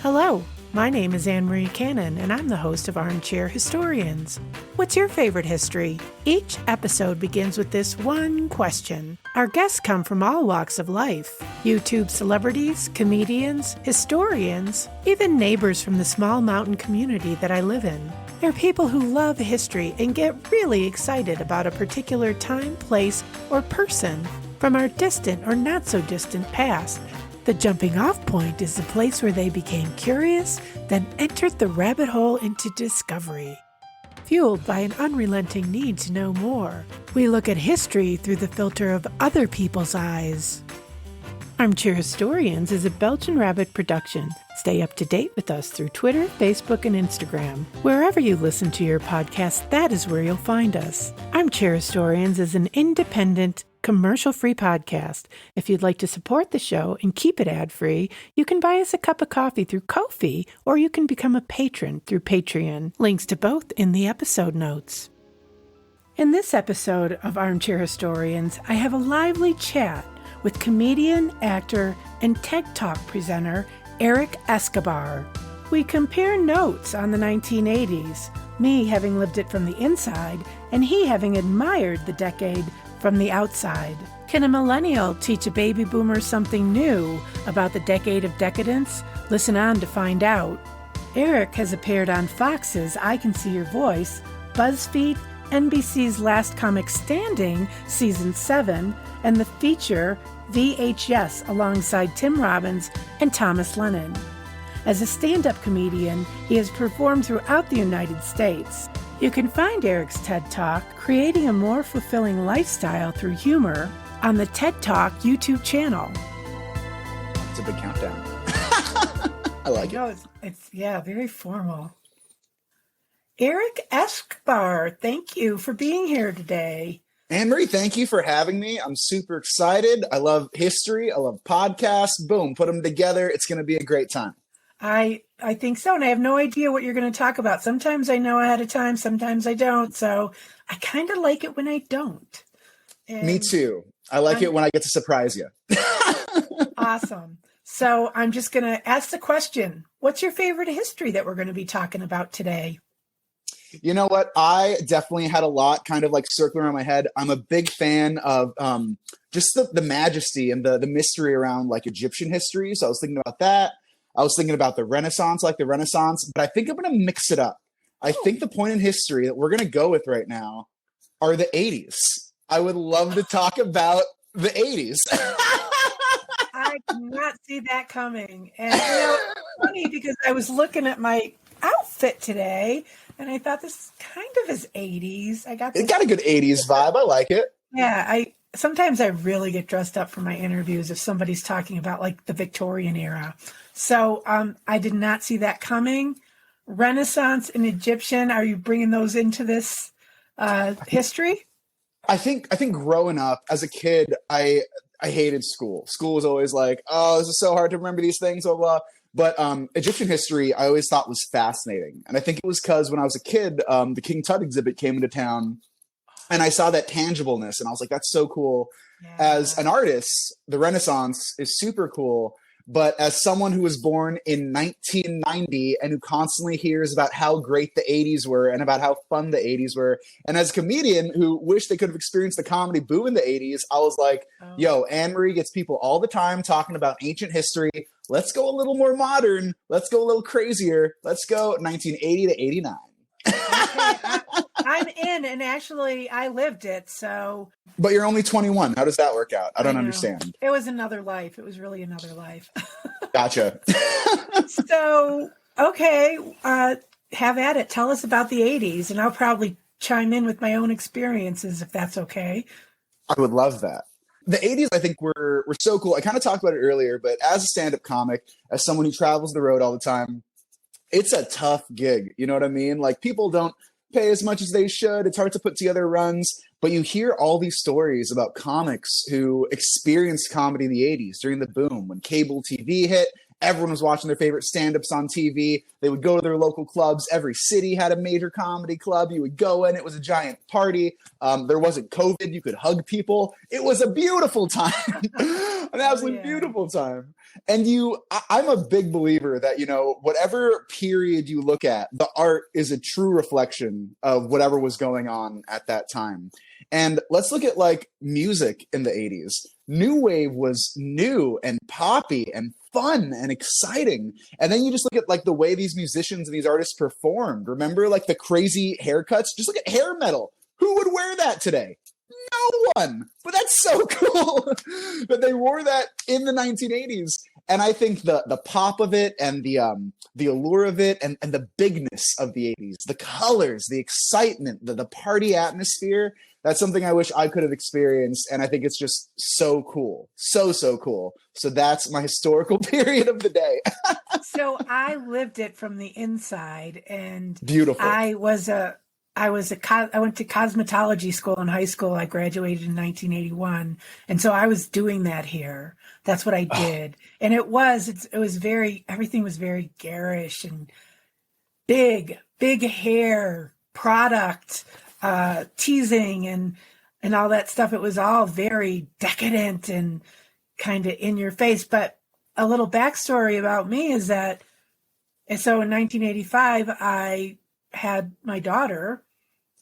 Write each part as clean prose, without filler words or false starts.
Hello, my name is Anne-Marie Cannon, and I'm the host of Armchair Historians. What's your favorite history? Each episode begins with this one question. Our guests come from all walks of life. YouTube celebrities, comedians, historians, even neighbors from the small mountain community that I live in. They're people who love history and get really excited about a particular time, place, or person from our distant or not so distant past. The jumping off point is the place where they became curious, then entered the rabbit hole into discovery. Fueled by an unrelenting need to know more, we look at history through the filter of other people's eyes. Armchair Historians is a Belgian Rabbit production. Stay up to date with us through Twitter, Facebook, and Instagram. Wherever you listen to your podcast, that is where you'll find us. Armchair Historians is an independent, commercial-free podcast. If you'd like to support the show and keep it ad-free, you can buy us a cup of coffee through Ko-fi, or you can become a patron through Patreon. Links to both in the episode notes. In this episode of Armchair Historians, I have a lively chat with comedian, actor, and TED Talk presenter Erik Escobar. We compare notes on the 1980s, me having lived it from the inside, and he having admired the decade from the outside. Can a millennial teach a baby boomer something new about the decade of decadence? Listen on to find out. Erik has appeared on Fox's I Can See Your Voice, BuzzFeed, NBC's Last Comic Standing, Season 7, and the feature VHS alongside Tim Robbins and Thomas Lennon. As a stand-up comedian, he has performed throughout the United States. You can find Erik's TED Talk, Creating a More Fulfilling Lifestyle Through Humor, on the TED Talk YouTube channel. It's a big countdown. I like it. It's very formal. Erik Escobar, thank you for being here today. Anne-Marie, thank you for having me. I'm super excited. I love history. I love podcasts. Boom, put them together. It's going to be a great time. I think so, and I have no idea what you're going to talk about. Sometimes I know ahead of time, sometimes I don't, so I kind of like it when I don't. And me too. I like it when I get to surprise you. Awesome. So I'm just going to ask the question, what's your favorite history that we're going to be talking about today? You know what? I definitely had a lot kind of like circling around my head. I'm a big fan of just the majesty and the mystery around like Egyptian history. So I was thinking about that. I was thinking about the Renaissance, but I think I'm going to mix it up. I think the point in history that we're going to go with right now are the 80s. I would love to talk about the 80s. I did not see that coming. And it's funny because I was looking at my outfit today and I thought this kind of is 80s. It got a good 80s vibe. I like it. Yeah, sometimes I really get dressed up for my interviews if somebody's talking about like the Victorian era. So I did not see that coming. Renaissance and Egyptian, are you bringing those into this history? I think growing up as a kid, I hated school. School was always like, oh, this is so hard to remember these things, blah, blah. But Egyptian history, I always thought was fascinating. And I think it was because when I was a kid, the King Tut exhibit came into town and I saw that tangibleness. And I was like, that's so cool. Yeah. As an artist, the Renaissance is super cool. But as someone who was born in 1990 and who constantly hears about how great the 80s were and about how fun the 80s were, and as a comedian who wished they could have experienced the comedy boom in the 80s, I was like, yo, Anne-Marie gets people all the time talking about ancient history. Let's go a little more modern. Let's go a little crazier. Let's go 1980 to 89. Okay, I'm in, and actually I lived it, so. But you're only 21. How does that work out? I don't understand. It was another life. It was really another life. Gotcha. So, okay, have at it. Tell us about the 80s, and I'll probably chime in with my own experiences if that's okay. I would love that. The 80s, I think, were so cool. I kind of talked about it earlier, but as a stand-up comic, as someone who travels the road all the time, it's a tough gig. You know what I mean? Like, people don't pay as much as they should. It's hard to put together runs, but you hear all these stories about comics who experienced comedy in the 80s during the boom when cable TV hit Everyone was watching their favorite stand-ups on TV. They would go to their local clubs. Every city had a major comedy club. You would go in. It was a giant party. There wasn't COVID. You could hug people. It was a beautiful time, an absolutely beautiful time. And I'm a big believer that, whatever period you look at, the art is a true reflection of whatever was going on at that time. And let's look at like music in the 80s. New wave was new and poppy and fun and exciting. And then you just look at like the way these musicians and these artists performed. Remember like the crazy haircuts? Just look at hair metal. Who would wear that today? No one. But that's so cool that they wore that in the 1980s. And I think the pop of it and the allure of it and the bigness of the 80s, the colors, the excitement, the party atmosphere, that's something I wish I could have experienced. And I think it's just so cool. So cool. So that's my historical period of the day. So I lived it from the inside, and beautiful. I went to cosmetology school in high school. I graduated in 1981. And so I was doing that here. That's what I did. And everything was very garish and big hair, product, teasing and all that stuff. It was all very decadent and kind of in your face. But a little backstory about me is that, and so in 1985, I had my daughter,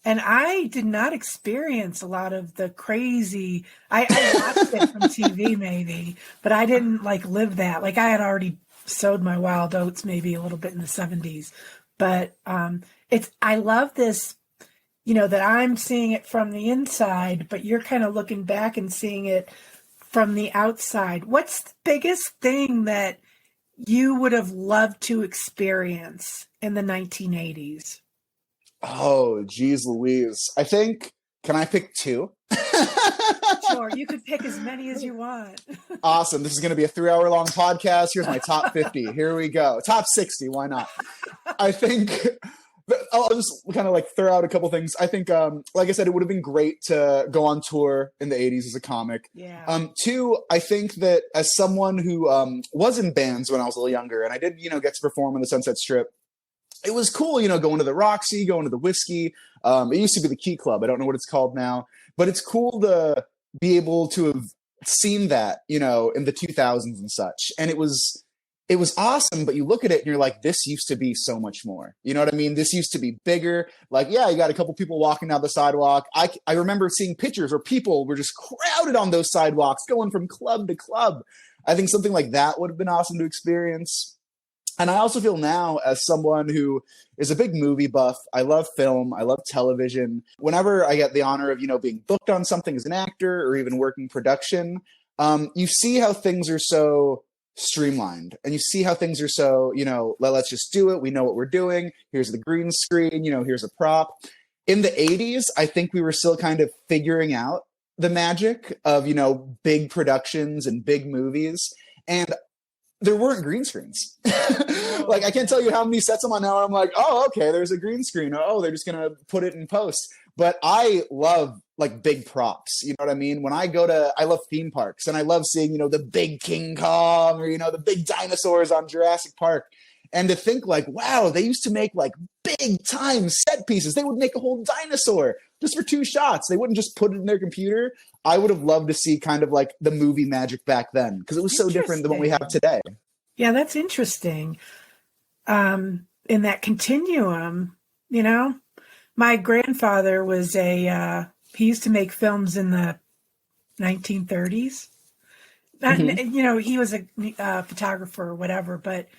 and I did not experience a lot of the crazy. I watched it from TV maybe, but I didn't like live that. Like I had already sowed my wild oats maybe a little bit in the 70s, but I love this, that I'm seeing it from the inside, but you're kind of looking back and seeing it from the outside. What's the biggest thing that you would have loved to experience in the 1980s? Oh, geez Louise. I think, can I pick two? Sure, you could pick as many as you want. Awesome. This is going to be a 3-hour long podcast. Here's my top 50. Here we go. Top 60. Why not? I think I'll just kind of like throw out a couple things. I think, like I said, it would have been great to go on tour in the 80s as a comic. Yeah. Two, I think that as someone who was in bands when I was a little younger, and I did, get to perform on the Sunset Strip, it was cool, going to the Roxy, going to the Whiskey. It used to be the Key Club. I don't know what it's called now, but it's cool to be able to have seen that, in the 2000s and such. And it was awesome, but you look at it and you're like, this used to be so much more. You know what I mean? This used to be bigger. Like, yeah, you got a couple people walking down the sidewalk. I remember seeing pictures where people were just crowded on those sidewalks going from club to club. I think something like that would have been awesome to experience. And I also feel now, as someone who is a big movie buff, I love film, I love television. Whenever I get the honor of, being booked on something as an actor or even working production, you see how things are so streamlined, and you see how things are so, let's just do it. We know what we're doing. Here's the green screen, here's a prop. In the 80s, I think we were still kind of figuring out the magic of, big productions and big movies. And there weren't green screens. Like, I can't tell you how many sets I'm on now. I'm like, oh, okay, there's a green screen. Oh, they're just going to put it in post. But I love like big props. You know what I mean? When I love theme parks, and I love seeing, the big King Kong or, the big dinosaurs on Jurassic Park. And to think like, wow, they used to make like big time set pieces. They would make a whole dinosaur just for 2 shots. They wouldn't just put it in their computer. I would have loved to see kind of like the movie magic back then, because it was so different than what we have today. Yeah, that's interesting. In that continuum, my grandfather was he used to make films in the 1930s. Mm-hmm. He was a photographer or whatever, but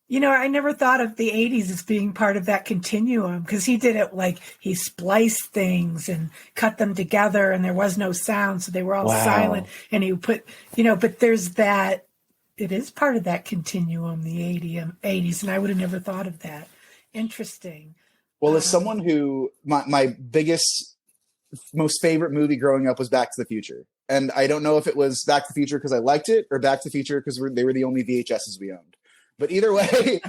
I never thought of the 80s as being part of that continuum, because he did it like he spliced things and cut them together, and there was no sound, so they were all silent. And he would put, but there's that, it is part of that continuum, the 80s, and I would have never thought of that. Interesting. Well, as someone who, my biggest, most favorite movie growing up was Back to the Future. And I don't know if it was Back to the Future because I liked it, or Back to the Future because they were the only VHSs we owned. But either way,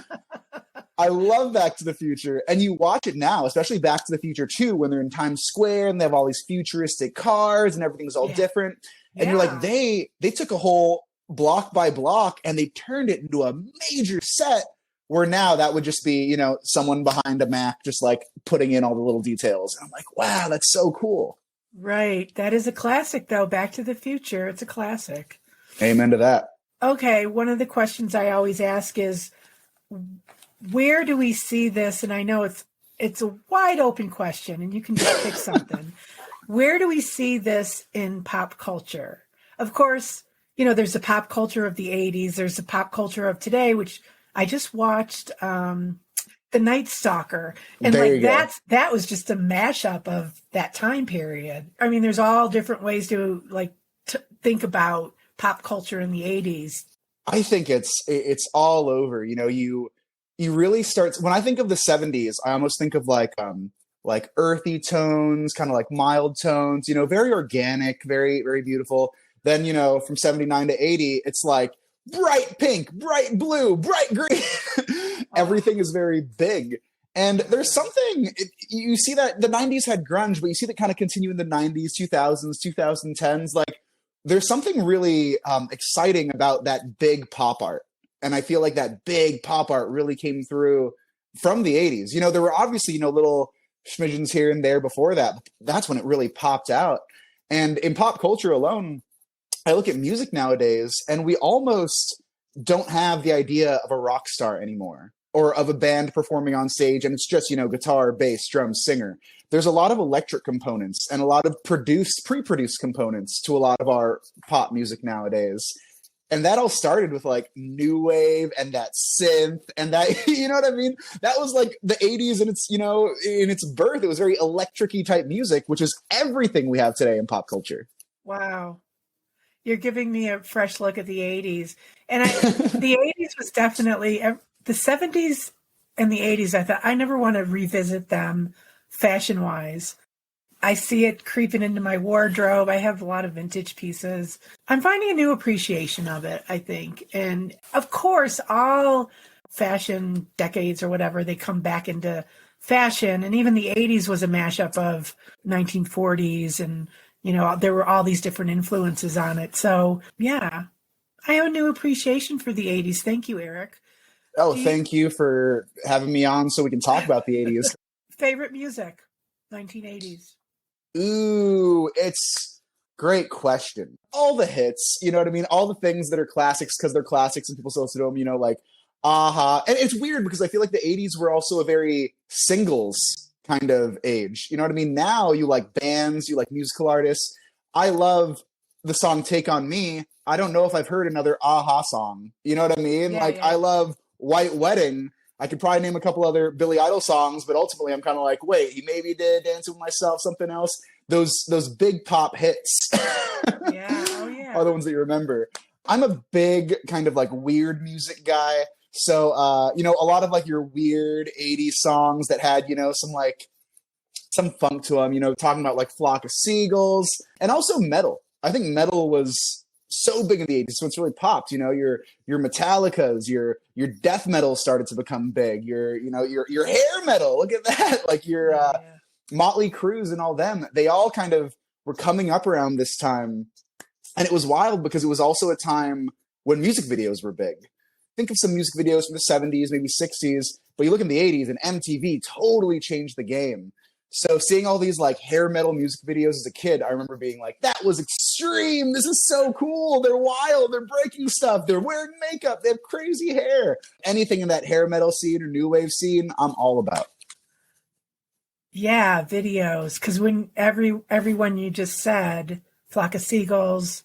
I love Back to the Future. And you watch it now, especially Back to the Future 2, when they're in Times Square and they have all these futuristic cars and everything's all different. And you're like, they took a whole block by block, and they turned it into a major set where now that would just be, someone behind a Mac just like putting in all the little details. And I'm like, wow, that's so cool. Right. That is a classic, though. Back to the Future. It's a classic. Amen to that. Okay. One of the questions I always ask is, where do we see this? And I know it's a wide open question, and you can just pick something. Where do we see this in pop culture? Of course, there's the pop culture of the 80s. There's the pop culture of today, which I just watched The Night Stalker. And that was just a mashup of that time period. I mean, there's all different ways to think about pop culture in the 80s. I think it's all over. You really start, when I think of the 70s, I almost think of like earthy tones, kind of like mild tones, very organic, very, very beautiful. Then, from 79 to 80, it's like bright pink, bright blue, bright green. Everything is very big. And there's something, you see that the 90s had grunge, but you see that kind of continue in the 90s, 2000s, 2010s. Like, there's something really exciting about that big pop art. And I feel like that big pop art really came through from the 80s. There were obviously, little schmidgens here and there before that. But that's when it really popped out. And in pop culture alone, I look at music nowadays, and we almost don't have the idea of a rock star anymore, or of a band performing on stage, and it's just, guitar, bass, drums, singer. There's a lot of electric components and a lot of pre-produced components to a lot of our pop music nowadays. And that all started with like new wave and that synth and that, you know what I mean? That was like the 80s, and it's, in its birth, it was very electric-y type music, which is everything we have today in pop culture. Wow. You're giving me a fresh look at the 80s. And the 80s was definitely, the 70s and the 80s, I thought, I never want to revisit them fashion-wise. I see it creeping into my wardrobe. I have a lot of vintage pieces. I'm finding a new appreciation of it, I think. And of course, all fashion decades or whatever, they come back into fashion. And even the 80s was a mashup of 1940s, and there were all these different influences on it. So, yeah, I have a new appreciation for the 80s. Thank you, Erik. Thank you for having me on so we can talk about the 80s. Favorite music, 1980s? Ooh, it's great question. All the hits, you know what I mean? All the things that are classics because they're classics and people still listen to them, like Aha. And it's weird because I feel like the 80s were also a very singles kind of age. You know what I mean? Now you like bands, you like musical artists. I love the song Take On Me. I don't know if I've heard another Aha song. You know what I mean? Yeah, yeah. I love White Wedding. I could probably name a couple other Billy Idol songs, but ultimately I'm kind of like, wait, he maybe did Dancing with Myself, something else. Those big pop hits are the ones that you remember. I'm a big kind of like weird music guy. So, a lot of like your weird 80s songs that had, some funk to them, talking about like Flock of Seagulls, and also metal. I think metal was so big in the 80s, so it's really popped. Your Metallicas, your death metal started to become big. Your hair metal, look at that. Like your Motley Crue's and all them. They all kind of were coming up around this time. And it was wild because it was also a time when music videos were big. Think of some music videos from the 70s, maybe 60s, but you look in the 80s and MTV totally changed the game. So seeing all these like hair metal music videos as a kid, I remember being like, that was extreme. This is so cool. They're wild. They're breaking stuff. They're wearing makeup. They have crazy hair. Anything in that hair metal scene or new wave scene, I'm all about. Yeah, videos. Because when everyone you just said, Flock of Seagulls,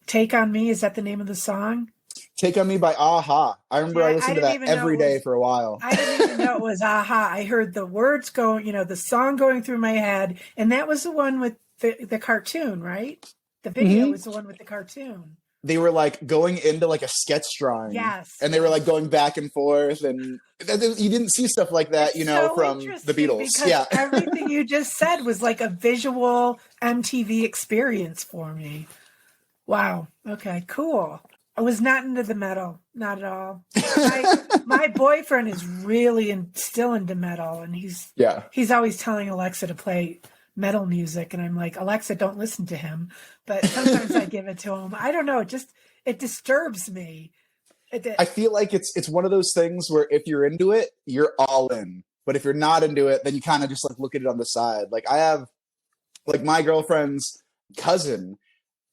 Take On Me, is that the name of the song? Take On Me by Aha. I remember I listened to that every day for a while. I didn't even know it was Aha. I heard the words going, the song going through my head. And that was the one with the cartoon, right? The video was the one with the cartoon. They were like going into like a sketch drawing. Yes. And they were like going back and forth. And you didn't see stuff like that, from the Beatles. Because everything you just said was like a visual MTV experience for me. Wow. Okay, cool. I was not into the metal, not at all. My boyfriend is really still into metal, and he's always telling Alexa to play metal music, and I'm like, Alexa, don't listen to him. But sometimes I give it to him. I don't know, it disturbs me. I feel like it's one of those things where if you're into it, you're all in. But if you're not into it, then you kind of just like look at it on the side. Like I have like my girlfriend's cousin,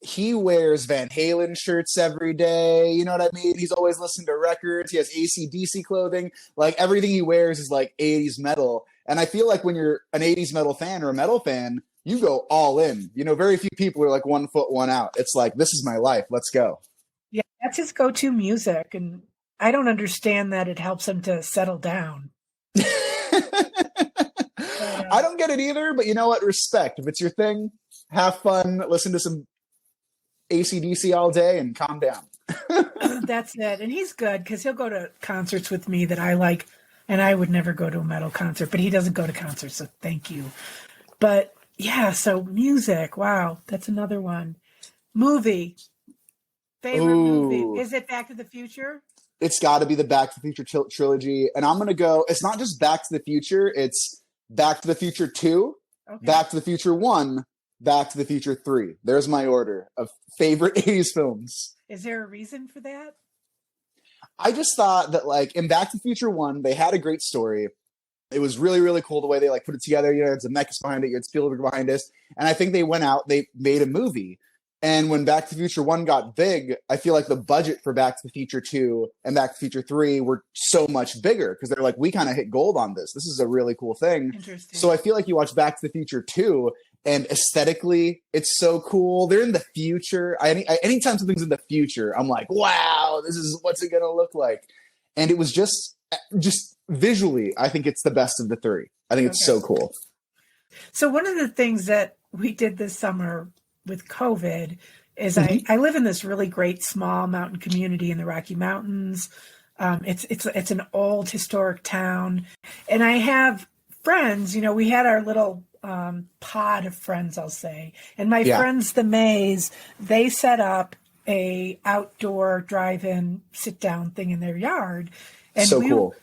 he wears Van Halen shirts every day. You know what I mean? He's always listening to records. He has AC/DC clothing. Like everything he wears is like 80s metal. And I feel like when you're an 80s metal fan or a metal fan, you go all in. You know, very few people are like 1 foot, one out. It's like, this is my life. Let's go. Yeah, that's his go-to music. And I don't understand that it helps him to settle down. I don't get it either, but you know what? Respect. If it's your thing, have fun, listen to some AC/DC all day and calm down. That's it. And he's good because he'll go to concerts with me that I like, and I would never go to a metal concert, but he doesn't go to concerts, so thank you. But yeah, so music, wow, that's another one. Movie. Favorite movie. Is it Back to the Future? It's got to be the Back to the Future trilogy. And I'm going to go, it's not just Back to the Future, it's Back to the Future 2, okay. Back to the Future 1, Back to the Future 3. There's my order of favorite 80s films. Is there a reason for that? I just thought that like in Back to the Future 1, they had a great story. It was really, really cool the way they like put it together. You know, it's Zemeckis behind it, you had Spielberg behind us. And I think they went out, they made a movie. And when Back to the Future 1 got big, I feel like the budget for Back to the Future 2 and Back to the Future 3 were so much bigger because they're like, we kind of hit gold on this. This is a really cool thing. So I feel like you watch Back to the Future 2 and aesthetically, it's so cool. They're in the future. Anytime something's in the future, I'm like, wow, this is what's it going to look like. And it was just visually, I think it's the best of the three. I think it's so cool. So one of the things that we did this summer with COVID is I live in this really great small mountain community in the Rocky Mountains. It's an old historic town, and I have friends. You know, we had our little pod of friends, I'll say, and my friends, the Mays, they set up a outdoor drive-in sit-down thing in their yard, and so cool.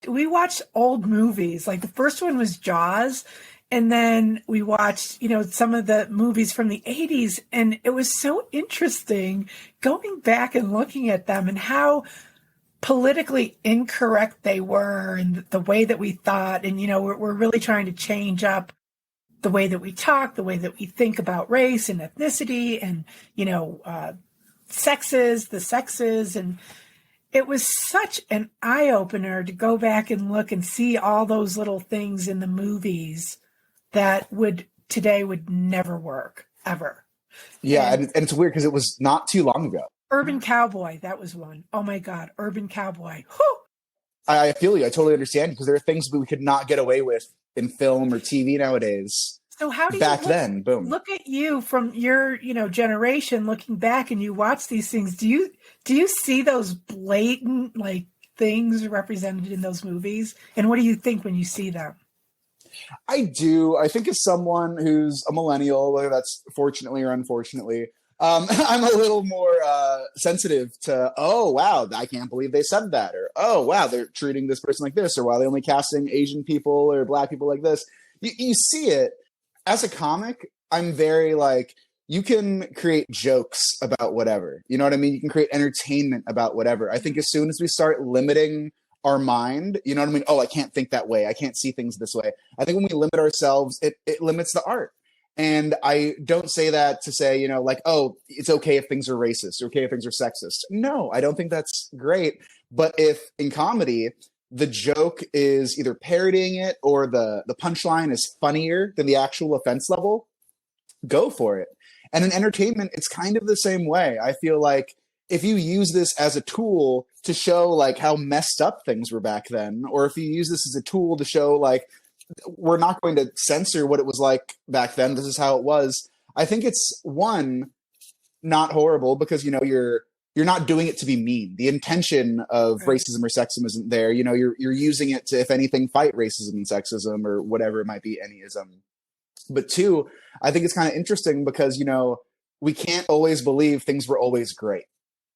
We watched old movies. Like the first one was Jaws. And then we watched, you know, some of the movies from the 80s, and it was so interesting going back and looking at them and how politically incorrect they were and the way that we thought. And, you know, we're really trying to change up the way that we talk, the way that we think about race and ethnicity and, you know, the sexes. And it was such an eye-opener to go back and look and see all those little things in the movies that today would never work, ever. Yeah, and it's weird because it was not too long ago. Urban Cowboy, that was one. Oh my God, Urban Cowboy. Whew. I feel you. I totally understand because there are things that we could not get away with in film or TV nowadays. So how do you then? Boom. Look at you from your, you know, generation looking back and you watch these things. Do you see those blatant like things represented in those movies? And what do you think when you see them? I do. I think as someone who's a millennial, whether that's fortunately or unfortunately, I'm a little more sensitive to, oh, wow, I can't believe they said that. Or, oh, wow, they're treating this person like this. Or, wow, they're only casting Asian people or Black people like this. You see it. As a comic, I'm very like, you can create jokes about whatever. You know what I mean? You can create entertainment about whatever. I think as soon as we start limiting our mind, you know what I mean? Oh, I can't think that way. I can't see things this way. I think when we limit ourselves, it limits the art. And I don't say that to say, you know, like, oh, it's okay if things are racist, or okay if things are sexist. No, I don't think that's great. But if in comedy, the joke is either parodying it or the punchline is funnier than the actual offense level, go for it. And in entertainment, it's kind of the same way. I feel like if you use this as a tool to show like how messed up things were back then, or if you use this as a tool to show like, we're not going to censor what it was like back then, this is how it was, I think it's one, not horrible because, you know, you're not doing it to be mean. The intention of racism or sexism isn't there. You know, you're using it to, if anything, fight racism and sexism or whatever it might be, anyism. But two, I think it's kind of interesting because, you know, we can't always believe things were always great.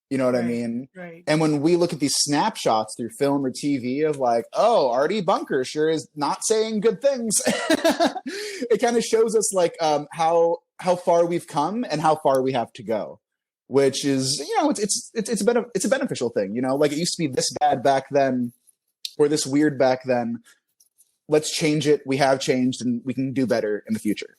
You know what I mean? Right. And when we look at these snapshots through film or TV of like, oh, Artie Bunker sure is not saying good things. It kind of shows us like how far we've come and how far we have to go. which is, it's a beneficial thing, like it used to be this bad back then or this weird back then. Let's change it. We have changed and we can do better in the future.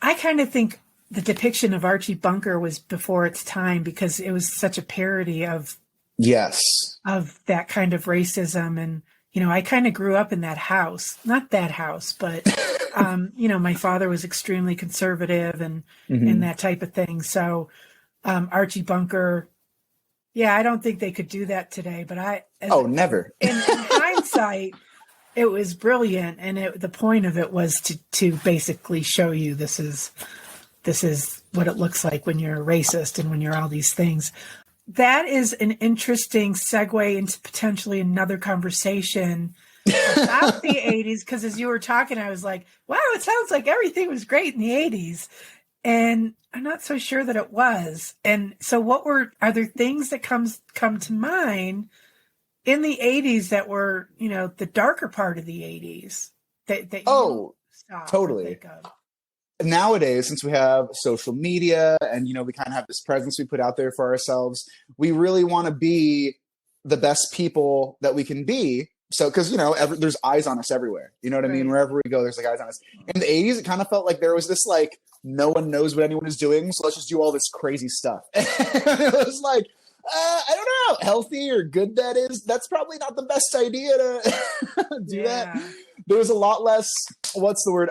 I kind of think the depiction of Archie Bunker was before its time because it was such a parody of that kind of racism. And, I kind of grew up in that house, not that house, but, my father was extremely conservative and that type of thing. So, Archie Bunker, I don't think they could do that today, but never. In hindsight, it was brilliant. And the point of it was to basically show you this is what it looks like when you're a racist and when you're all these things. That is an interesting segue into potentially another conversation about the 80s. Because as you were talking, I was like, wow, it sounds like everything was great in the 80s. And I'm not so sure that it was. And so are there things that come to mind in the 80s that were, the darker part of the 80s that you stop totally. And think of? Nowadays, since we have social media and, we kind of have this presence we put out there for ourselves, we really want to be the best people that we can be. So, because, there's eyes on us everywhere. You know what I mean? Wherever we go, there's like eyes on us. In the 80s, it kind of felt like there was this like, no one knows what anyone is doing. So let's just do all this crazy stuff. It was like, I don't know how healthy or good that is. That's probably not the best idea to do that. There was a lot less,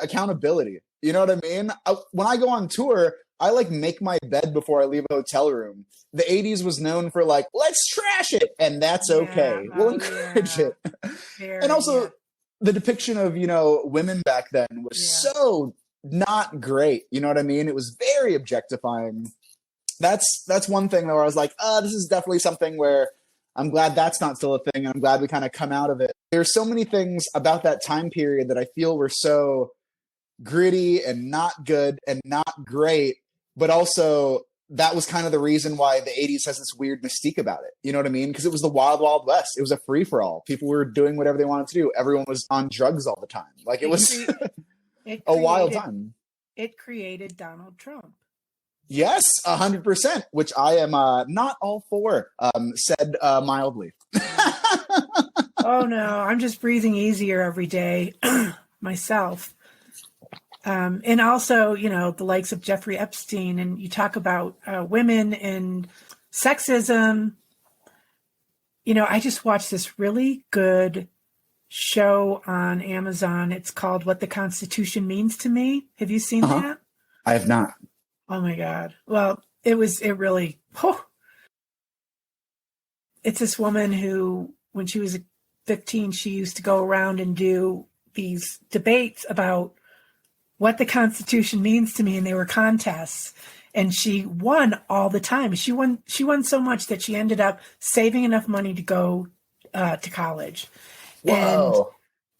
accountability. You know what I mean? When I go on tour, I like make my bed before I leave a hotel room. The 80s was known for like, let's trash it. And that's okay. We'll encourage it. And also the depiction of, women back then was so not great. You know what I mean? It was very objectifying. That's one thing where I was like, this is definitely something where I'm glad that's not still a thing. And I'm glad we kind of come out of it. There's so many things about that time period that I feel were so gritty and not good and not great, but also that was kind of the reason why the 80s has this weird mystique about it. You know what I mean? Because it was the wild, wild west. It was a free for all. People were doing whatever they wanted to do. Everyone was on drugs all the time. Like it was a wild time. It created Donald Trump. Yes, 100%, which I am not all for, said mildly. Oh no, I'm just breathing easier every day myself. And also, the likes of Jeffrey Epstein, and you talk about women and sexism. I just watched this really good show on Amazon. It's called What the Constitution Means to Me. Have you seen that? I have not. Oh my God. Well, it really, it's this woman who, when she was 15, she used to go around and do these debates about what the Constitution means to me. And they were contests, and she won all the time. She won so much that she ended up saving enough money to go to college. Whoa. And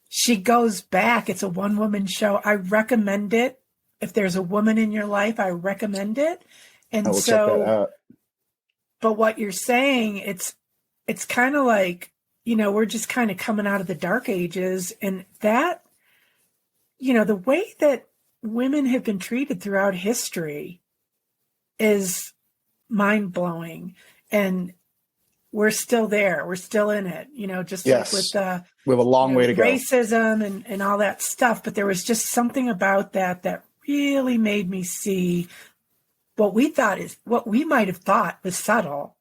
she goes back. It's a one-woman show. I recommend it. If there's a woman in your life, I recommend it. And I will check that out. But what you're saying, it's kind of like, we're just kind of coming out of the dark ages, and that, the way that women have been treated throughout history is mind-blowing. And we're still there. We're still in it, just like with we have a long way to go. Racism and all that stuff. But there was just something about that really made me see what we might have thought was subtle.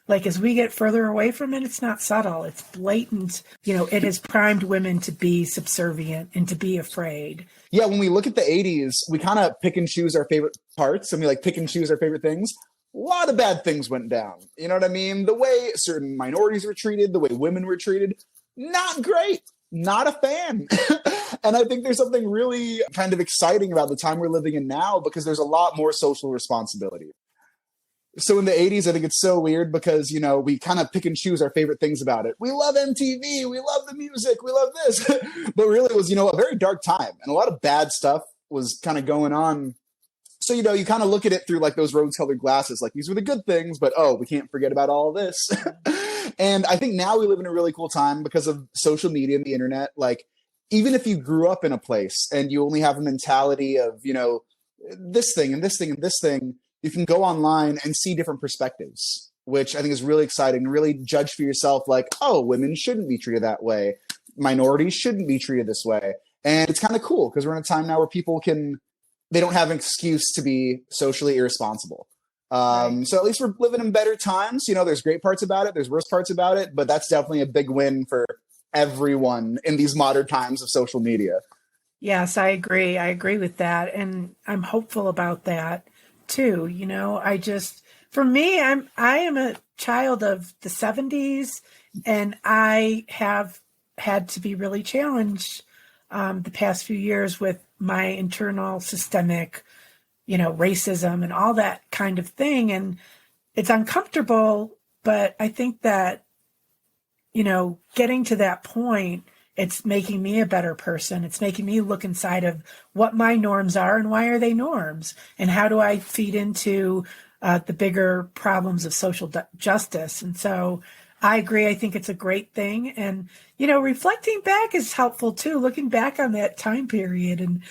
Like, as we get further away from it, it's not subtle. It's blatant. It has primed women to be subservient and to be afraid. Yeah, when we look at the 80s, we kind of pick and choose our favorite parts, and we pick and choose our favorite things. A lot of bad things went down. You know what I mean? The way certain minorities were treated, the way women were treated, not great. Not a fan. And I think there's something really kind of exciting about the time we're living in now, because there's a lot more social responsibility. So in the 80s, I think it's so weird because, we kind of pick and choose our favorite things about it. We love MTV. We love the music. We love this. But really it was, a very dark time, and a lot of bad stuff was kind of going on. So, you kind of look at it through like those rose-colored glasses, like these were the good things, but we can't forget about all of this. And I think now we live in a really cool time because of social media and the internet. Like, even if you grew up in a place and you only have a mentality of, this thing and this thing and this thing, you can go online and see different perspectives, which I think is really exciting. Really judge for yourself, like, oh, women shouldn't be treated that way. Minorities shouldn't be treated this way. And it's kind of cool because we're in a time now where they don't have an excuse to be socially irresponsible. Right. So at least we're living in better times. There's great parts about it. There's worse parts about it, but that's definitely a big win for everyone in these modern times of social media. Yes, I agree. I agree with that. And I'm hopeful about that too. For me, I am a child of the 70s, and I have had to be really challenged the past few years with my internal systemic, racism and all that kind of thing. And it's uncomfortable, but I think that, getting to that point, it's making me a better person. It's making me look inside of what my norms are and why are they norms, and how do I feed into the bigger problems of social justice. And so I agree. I think it's a great thing. And, reflecting back is helpful too, looking back on that time period and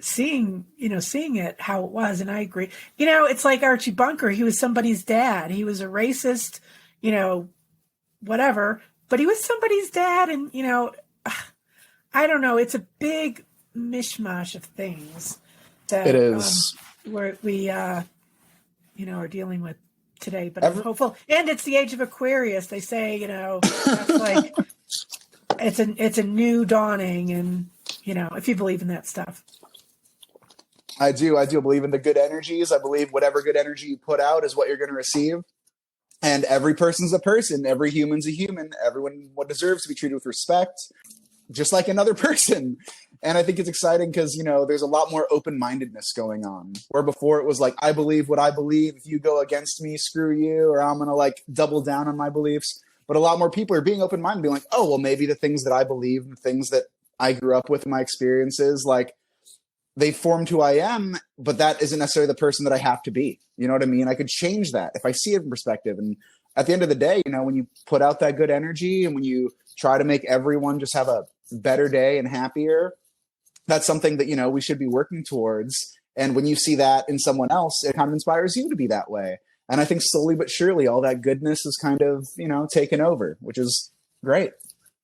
seeing it, how it was. And I agree. It's like Archie Bunker. He was somebody's dad. He was a racist, whatever, but he was somebody's dad. And, I don't know. It's a big mishmash of things that It is. where we, are dealing with today. But I'm hopeful. And it's the age of Aquarius. They say, that's like, it's a new dawning. And, if you believe in that stuff. I do believe in the good energies. I believe whatever good energy you put out is what you're going to receive. And every person's a person. Every human's a human. Everyone deserves to be treated with respect, just like another person. And I think it's exciting because, there's a lot more open-mindedness going on. Where before it was like, I believe what I believe. If you go against me, screw you, or I'm going to double down on my beliefs. But a lot more people are being open-minded, being like, oh, well, maybe the things that I believe, the things that I grew up with in my experiences, they formed who I am, but that isn't necessarily the person that I have to be. You know what I mean? I could change that if I see it in perspective. And at the end of the day, when you put out that good energy and when you try to make everyone just have a better day and happier, that's something that, we should be working towards. And when you see that in someone else, it kind of inspires you to be that way. And I think slowly but surely, all that goodness is kind of, taken over, which is great.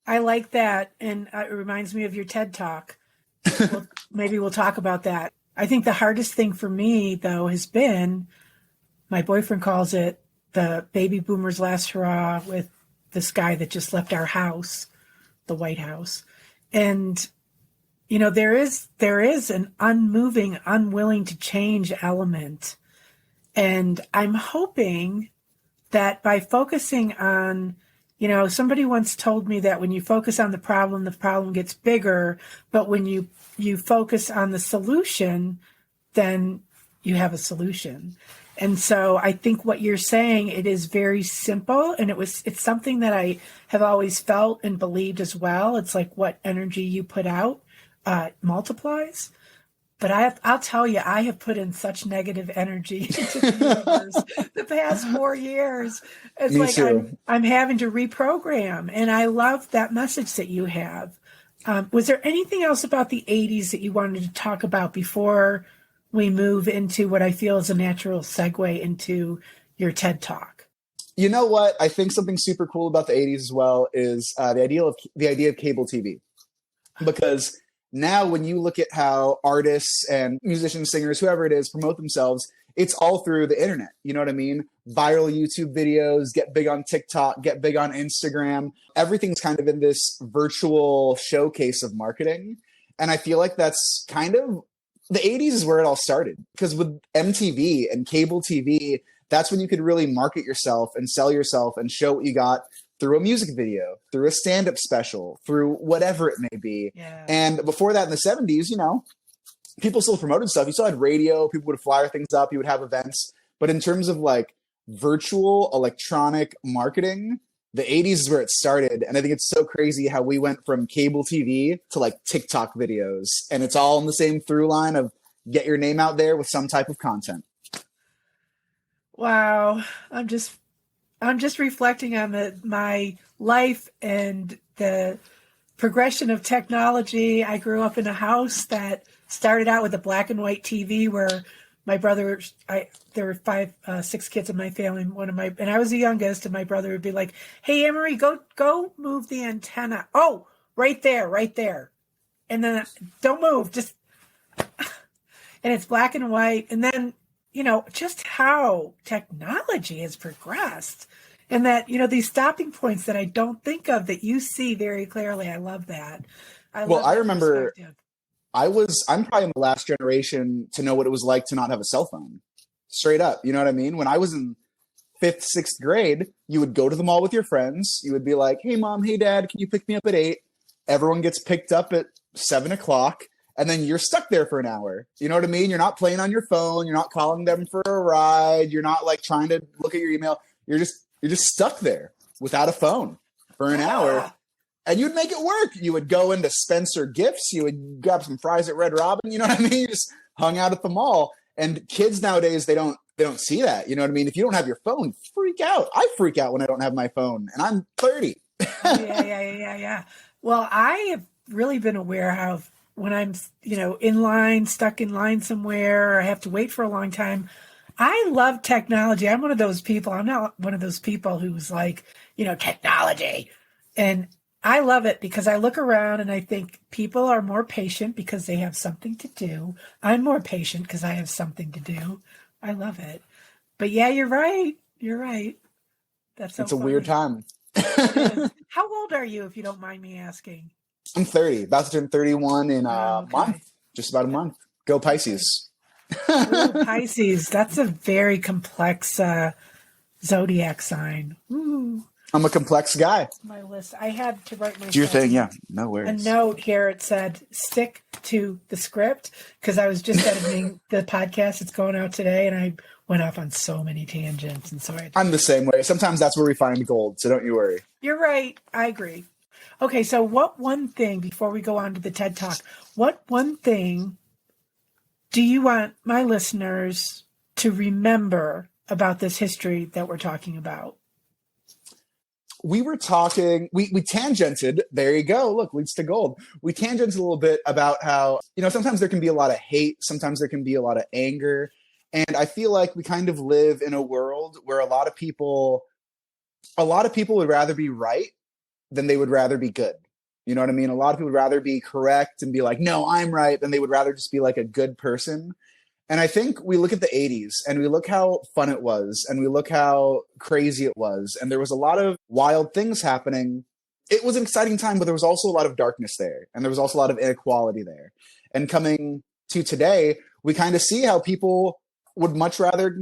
I like that. And it reminds me of your TED Talk. Maybe we'll talk about that. I think the hardest thing for me, though, has been, my boyfriend calls it the baby boomers' last hurrah with this guy that just left our house, the White House. And, there is an unmoving, unwilling to change element. And I'm hoping that by focusing on, somebody once told me that when you focus on the problem gets bigger. But when you focus on the solution, then you have a solution. And so I think what you're saying, it is very simple. And it's something that I have always felt and believed as well. It's like what energy you put out multiplies. But I'll tell you, I have put in such negative energy into the universe the past 4 years. It's Me like too. I'm having to reprogram, and I love that message that you have. Was there anything else about the 80s that you wanted to talk about before we move into what I feel is a natural segue into your TED Talk? You know what? I think something super cool about the 80s as well is the idea of cable TV, because now when you look at how artists and musicians, singers, whoever it is, promote themselves, it's all through the internet. You know what I mean? Viral YouTube videos, get big on TikTok, get big on Instagram. Everything's kind of in this virtual showcase of marketing. And I feel like that's kind of, the 80s is where it all started. Because with MTV and cable TV, that's when you could really market yourself and sell yourself and show what you got through a music video, through a stand-up special, through whatever it may be. Yeah. And before that in the 70s, people still promoted stuff. You still had radio, people would flyer things up, you would have events. But in terms of virtual electronic marketing, the 80s is where it started. And I think it's so crazy how we went from cable TV to TikTok videos. And it's all in the same through line of get your name out there with some type of content. Wow. I'm just reflecting on my life and the progression of technology. I grew up in a house that started out with a black and white TV where my brother, there were six kids in my family. And I was the youngest, and my brother would be like, "Hey, Anne-Marie, go move the antenna. Oh, right there. And then don't move, just, and it's black and white. And then, just how technology has progressed, and that, these stopping points that I don't think of that you see very clearly. I love that. I remember I'm probably in the last generation to know what it was like to not have a cell phone. Straight up. You know what I mean? When I was in 5th, 6th grade, you would go to the mall with your friends. You would be like, "Hey mom, hey dad, can you pick me up at 8?" Everyone gets picked up at 7 o'clock. And then you're stuck there for an hour. You know what I mean? You're not playing on your phone. You're not calling them for a ride. You're not like trying to look at your email. You're just stuck there without a phone for an hour. And you'd make it work. You would go into Spencer Gifts. You would grab some fries at Red Robin. You know what I mean? You just hung out at the mall. And kids nowadays, they don't see that. You know what I mean? If you don't have your phone, freak out. I freak out when I don't have my phone, and I'm 30. Yeah. Well, I have really been aware how when I'm, stuck in line somewhere, or I have to wait for a long time, I love technology. I'm one of those people. I'm not one of those people who's like, technology. And I love it because I look around and I think people are more patient because they have something to do. I'm more patient because I have something to do. I love it. But yeah, you're right. That's so It's a funny. weird time. How old are you, if you don't mind me asking? I'm 30, about to turn 31 in a month, just about a month. Go Pisces. Ooh, Pisces. That's a very complex zodiac sign. Ooh. I'm a complex guy. My list. I had to write Do your thing, yeah. No worries. A note here. It said, "Stick to the script," because I was just editing the podcast. It's going out today, and I went off on so many tangents, and so I'm the same way. Sometimes that's where we find gold, so don't you worry. You're right. I agree. Okay, so what one thing, before we go on to the TED Talk, what one thing do you want my listeners to remember about this history that we're talking about? We were talking, we tangented, there you go, look, leads to gold. We tangented a little bit about how, sometimes there can be a lot of hate, sometimes there can be a lot of anger. And I feel like we kind of live in a world where a lot of people would rather be right than they would rather be good. You know what I mean? A lot of people would rather be correct and be like, "No, I'm right," than they would rather just be like a good person. And I think we look at the 80s and we look how fun it was and we look how crazy it was. And there was a lot of wild things happening. It was an exciting time, but there was also a lot of darkness there. And there was also a lot of inequality there. And coming to today, we kind of see how people would much rather,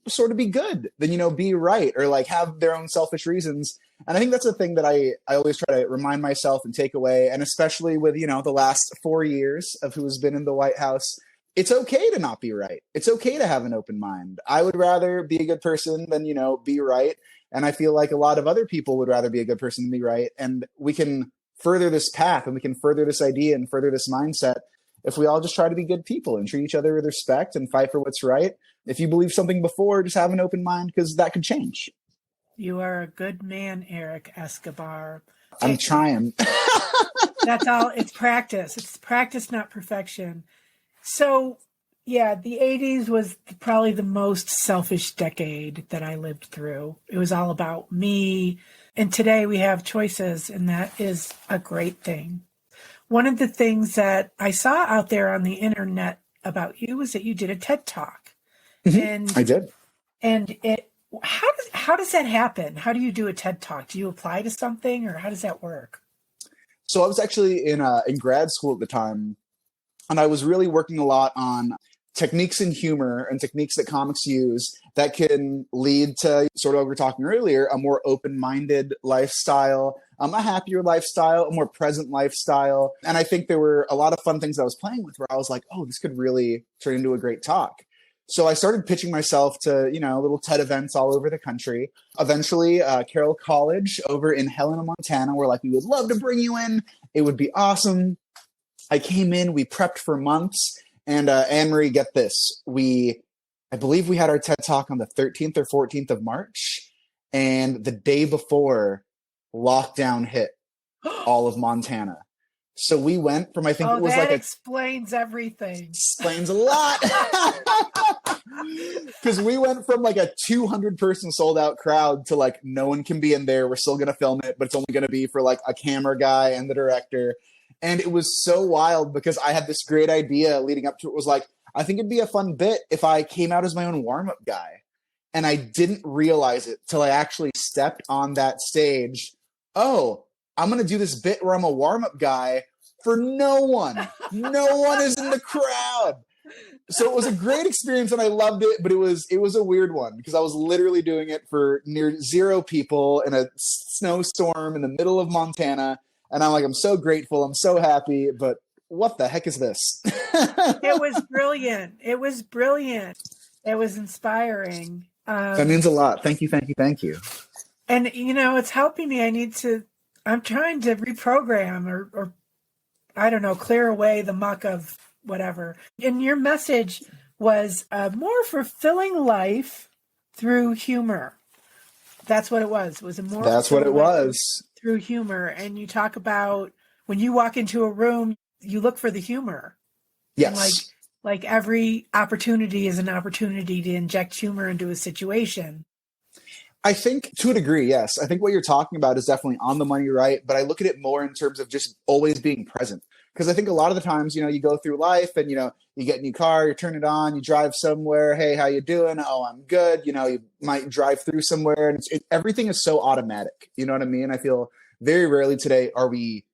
sort of be good than, be right, or like have their own selfish reasons. And I think that's the thing that I always try to remind myself and take away. And especially with, the last 4 years of who's been in the White House, it's okay to not be right. It's okay to have an open mind. I would rather be a good person than, be right. And I feel like a lot of other people would rather be a good person than be right. And we can further this path and we can further this idea and further this mindset if we all just try to be good people and treat each other with respect and fight for what's right. If you believe something before, just have an open mind, because that could change. You are a good man, Erik Escobar. I'm trying. That's all. It's practice. It's practice, not perfection. So, yeah, the 80s was probably the most selfish decade that I lived through. It was all about me. And today we have choices, and that is a great thing. One of the things that I saw out there on the internet about you was that you did a TED Talk. Mm-hmm. And I did. And how does that happen? How do you do a TED Talk? Do you apply to something, or how does that work? So I was actually in grad school at the time, and I was really working a lot on techniques in humor and techniques that comics use that can lead to, sort of what we were talking earlier, a more open-minded lifestyle, a happier lifestyle, a more present lifestyle. And I think there were a lot of fun things I was playing with where I was like, oh, this could really turn into a great talk. So I started pitching myself to, little TED events all over the country. Eventually, Carroll College over in Helena, Montana, were like, "We would love to bring you in. It would be awesome." I came in, we prepped for months, and Anne-Marie, get this. I believe we had our TED Talk on the 13th or 14th of March, and the day before, lockdown hit all of Montana. So we went from, I think Oh, it was that like explains everything. explains a lot. Because we went from like a 200 person sold out crowd to like no one can be in there. We're still going to film it, but it's only going to be for like a camera guy and the director. And it was so wild because I had this great idea leading up to it. Was like, I think it'd be a fun bit if I came out as my own warm up guy. And I didn't realize it till I actually stepped on that stage. Oh, I'm going to do this bit where I'm a warm up guy for no one. No one is in the crowd. So it was a great experience and I loved it, but it was a weird one because I was literally doing it for near zero people in a snowstorm in the middle of Montana. And I'm like, I'm so grateful. I'm so happy, but what the heck is this? It was brilliant. It was brilliant. It was inspiring. That means a lot. Thank you, thank you, thank you. And, it's helping me. I'm trying to reprogram or I don't know, clear away the muck of whatever. And your message was more fulfilling life through humor. That's what it was. It was a more. That's what it was. Through humor. And you talk about when you walk into a room, you look for the humor. Yes. And like every opportunity is an opportunity to inject humor into a situation. I think to a degree, yes. I think what you're talking about is definitely on the money, right? But I look at it more in terms of just always being present. Because I think a lot of the times, you go through life and, you get in your car, you turn it on, you drive somewhere. Hey, how you doing? Oh, I'm good. You might drive through somewhere and everything is so automatic. You know what I mean? I feel very rarely today are we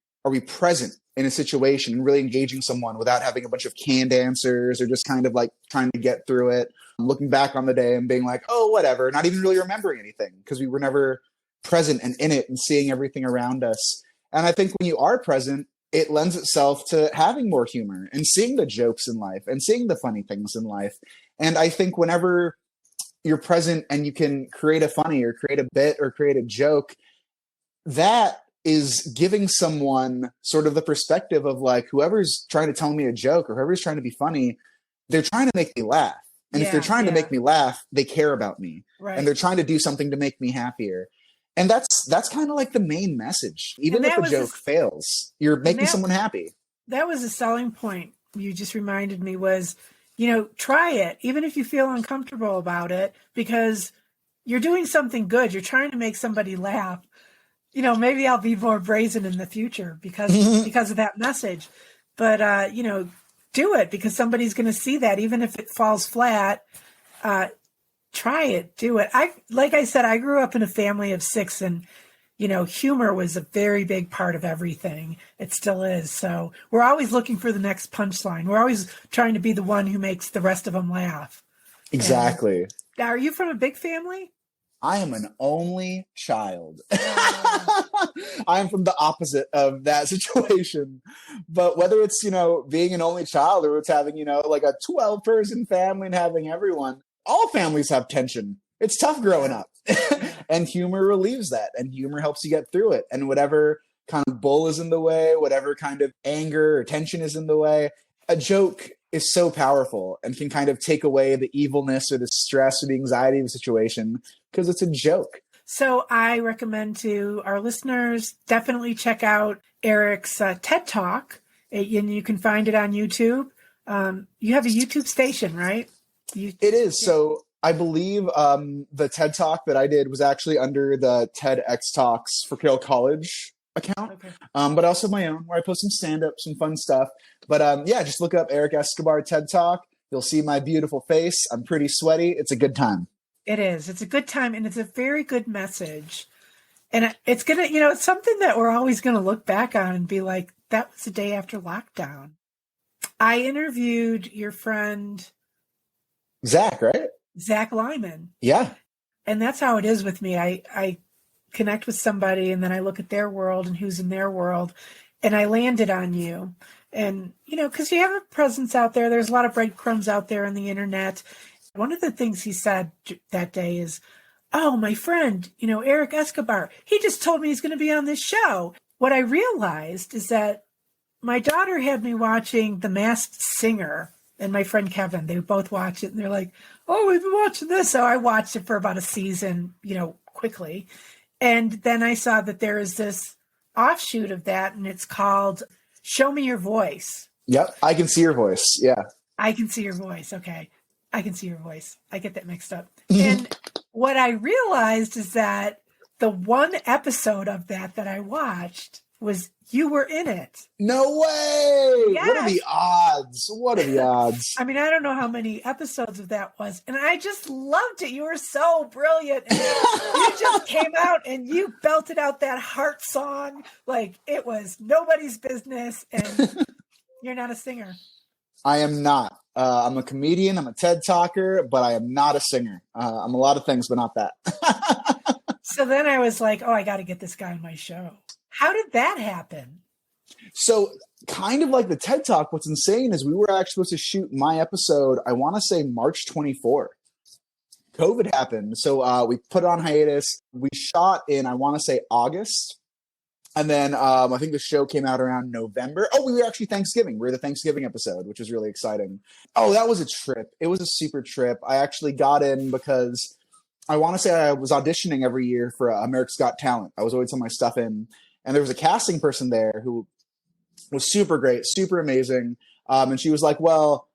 present in a situation and really engaging someone without having a bunch of canned answers or just kind of like trying to get through it, looking back on the day and being like, oh, whatever, not even really remembering anything because we were never present and in it and seeing everything around us. And I think when you are present, it lends itself to having more humor and seeing the jokes in life and seeing the funny things in life. And I think whenever you're present and you can create a funny or create a bit or create a joke, that is giving someone sort of the perspective of like, whoever's trying to tell me a joke or whoever's trying to be funny, they're trying to make me laugh. And if they're trying to make me laugh, they care about me. Right. And they're trying to do something to make me happier. And that's kind of like the main message. Even if a joke fails, you're making someone happy. That was a selling point you just reminded me was, try it, even if you feel uncomfortable about it, because you're doing something good. You're trying to make somebody laugh. Maybe I'll be more brazen in the future because of that message. But, do it because somebody's going to see that, even if it falls flat. Try it, do it. Like I said, I grew up in a family of 6 and, humor was a very big part of everything. It still is. So we're always looking for the next punchline. We're always trying to be the one who makes the rest of them laugh. Exactly. And are you from a big family? I am an only child. I am from the opposite of that situation. But whether it's, being an only child or it's having, like a 12-person family and having everyone, all families have tension. It's tough growing up. And humor relieves that. And humor helps you get through it. And whatever kind of bull is in the way, whatever kind of anger or tension is in the way, a joke is so powerful and can kind of take away the evilness or the stress or the anxiety of a situation because it's a joke. So I recommend to our listeners, definitely check out Erik's TED Talk. And you can find it on YouTube. You have a YouTube station, right? It is. So I believe the TED Talk that I did was actually under the TEDx Talks for Carroll College account. Okay. But also my own, where I post some stand-up, some fun stuff. But just look up Erik Escobar TED Talk. You'll see my beautiful face. I'm pretty sweaty. It's a good time. It is. It's a good time, and it's a very good message. And it's going to, it's something that we're always going to look back on and be like, that was the day after lockdown. I interviewed your friend Zach, right? Zach Lyman. Yeah. And that's how it is with me. I connect with somebody and then I look at their world and who's in their world, and I landed on you. And, because you have a presence out there, there's a lot of breadcrumbs out there on the internet. One of the things he said that day is, oh, my friend, Erik Escobar, he just told me he's going to be on this show. What I realized is that my daughter had me watching The Masked Singer and my friend Kevin. They both watch it and they're like, oh, we've been watching this. So I watched it for about a season, quickly. And then I saw that there is this offshoot of that, and it's called Show me your voice. Yep. I can see your voice. Yeah. I can see your voice. Okay. I can see your voice. I get that mixed up. And what I realized is that the one episode of that I watched was you were in it. No way. Yes. What are the odds? What are the odds? I mean, I don't know how many episodes of that was. And I just loved it. You were so brilliant. And you just came out and you belted out that heart song like it was nobody's business. And you're not a singer. I am not. I'm a comedian. I'm a TED talker, but I am not a singer. I'm a lot of things, but not that. So then I was like, oh, I got to get this guy on my show. How did that happen? So kind of like the TED Talk, what's insane is we were actually supposed to shoot my episode, I want to say March 24. COVID happened. So we put it on hiatus. We shot in, I want to say August. And then I think the show came out around November. Oh, we were actually Thanksgiving. We were the Thanksgiving episode, which was really exciting. Oh, that was a trip. It was a super trip. I actually got in because I want to say I was auditioning every year for America's Got Talent. I was always on my stuff in. And there was a casting person there who was super great, super amazing. And she was like, well,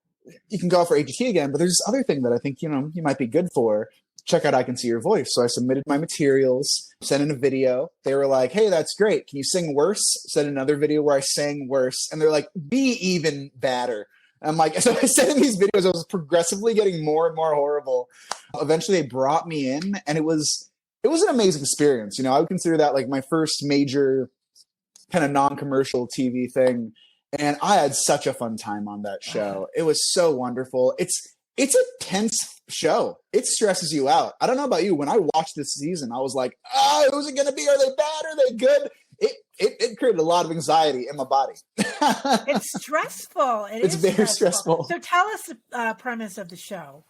you can go for AGT again, but there's this other thing that I think, you might be good for. Check out I Can See Your Voice. So I submitted my materials, sent in a video. They were like, hey, that's great. Can you sing worse? Sent another video where I sang worse. And they're like, be even badder. And I'm like, so I sent in these videos. I was progressively getting more and more horrible. Eventually they brought me in and it was an amazing experience. I would consider that like my first major kind of non-commercial TV thing. And I had such a fun time on that show. It was so wonderful. It's a tense show. It stresses you out. I don't know about you. When I watched this season, I was like, oh, who's it going to be? Are they bad? Are they good? It created a lot of anxiety in my body. It's stressful. It's very stressful. So tell us the premise of the show.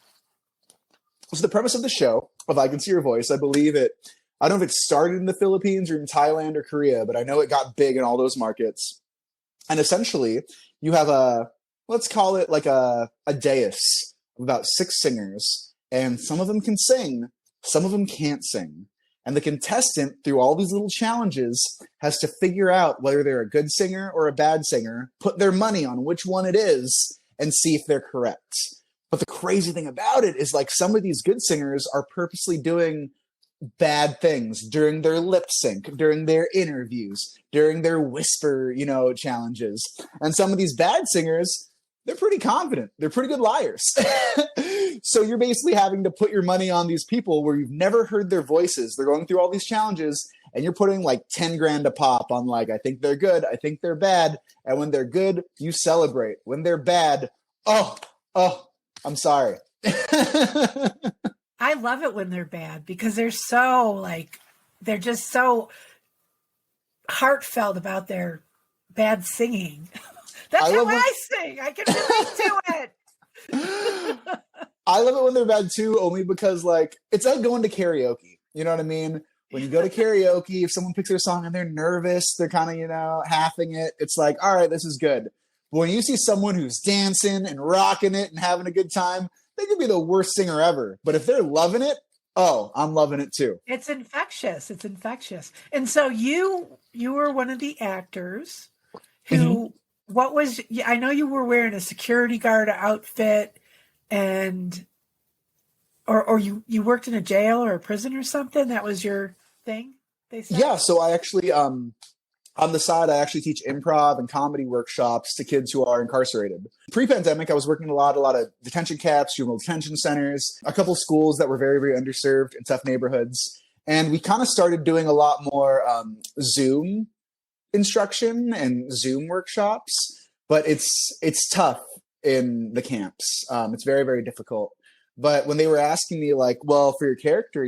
So the premise of the show of I Can See Your Voice, I believe I don't know if it started in the Philippines or in Thailand or Korea, but I know it got big in all those markets. And essentially you have let's call it like a dais of about 6 singers, and some of them can sing, some of them can't sing. And the contestant, through all these little challenges, has to figure out whether they're a good singer or a bad singer, put their money on which one it is, and see if they're correct. But the crazy thing about it is like some of these good singers are purposely doing bad things during their lip sync, during their interviews, during their whisper, challenges. And some of these bad singers, they're pretty confident. They're pretty good liars. So you're basically having to put your money on these people where you've never heard their voices. They're going through all these challenges and you're putting like 10 grand a pop on like, I think they're good. I think they're bad. And when they're good, you celebrate. When they're bad, oh, I'm sorry. I love it when they're bad because they're just so heartfelt about their bad singing. That's how I sing. I can relate to it. I love it when they're bad too, only because like it's like going to karaoke. You know what I mean? When you go to karaoke, if someone picks their song and they're nervous, they're kind of, halving it. It's like, all right, this is good. But when you see someone who's dancing and rocking it and having a good time, they could be the worst singer ever. But if they're loving it, oh, I'm loving it too. It's infectious. It's infectious. And so you were one of the actors who, I know you were wearing a security guard outfit and, or you worked in a jail or a prison or something. That was your thing, they said? Yeah. So I actually, on the side, I actually teach improv and comedy workshops to kids who are incarcerated. Pre-pandemic, I was working a lot of detention camps, juvenile detention centers, a couple schools that were very, very underserved in tough neighborhoods. And we kind of started doing a lot more Zoom instruction and Zoom workshops, but it's tough in the camps. It's very, very difficult. But when they were asking me like, well, for your character,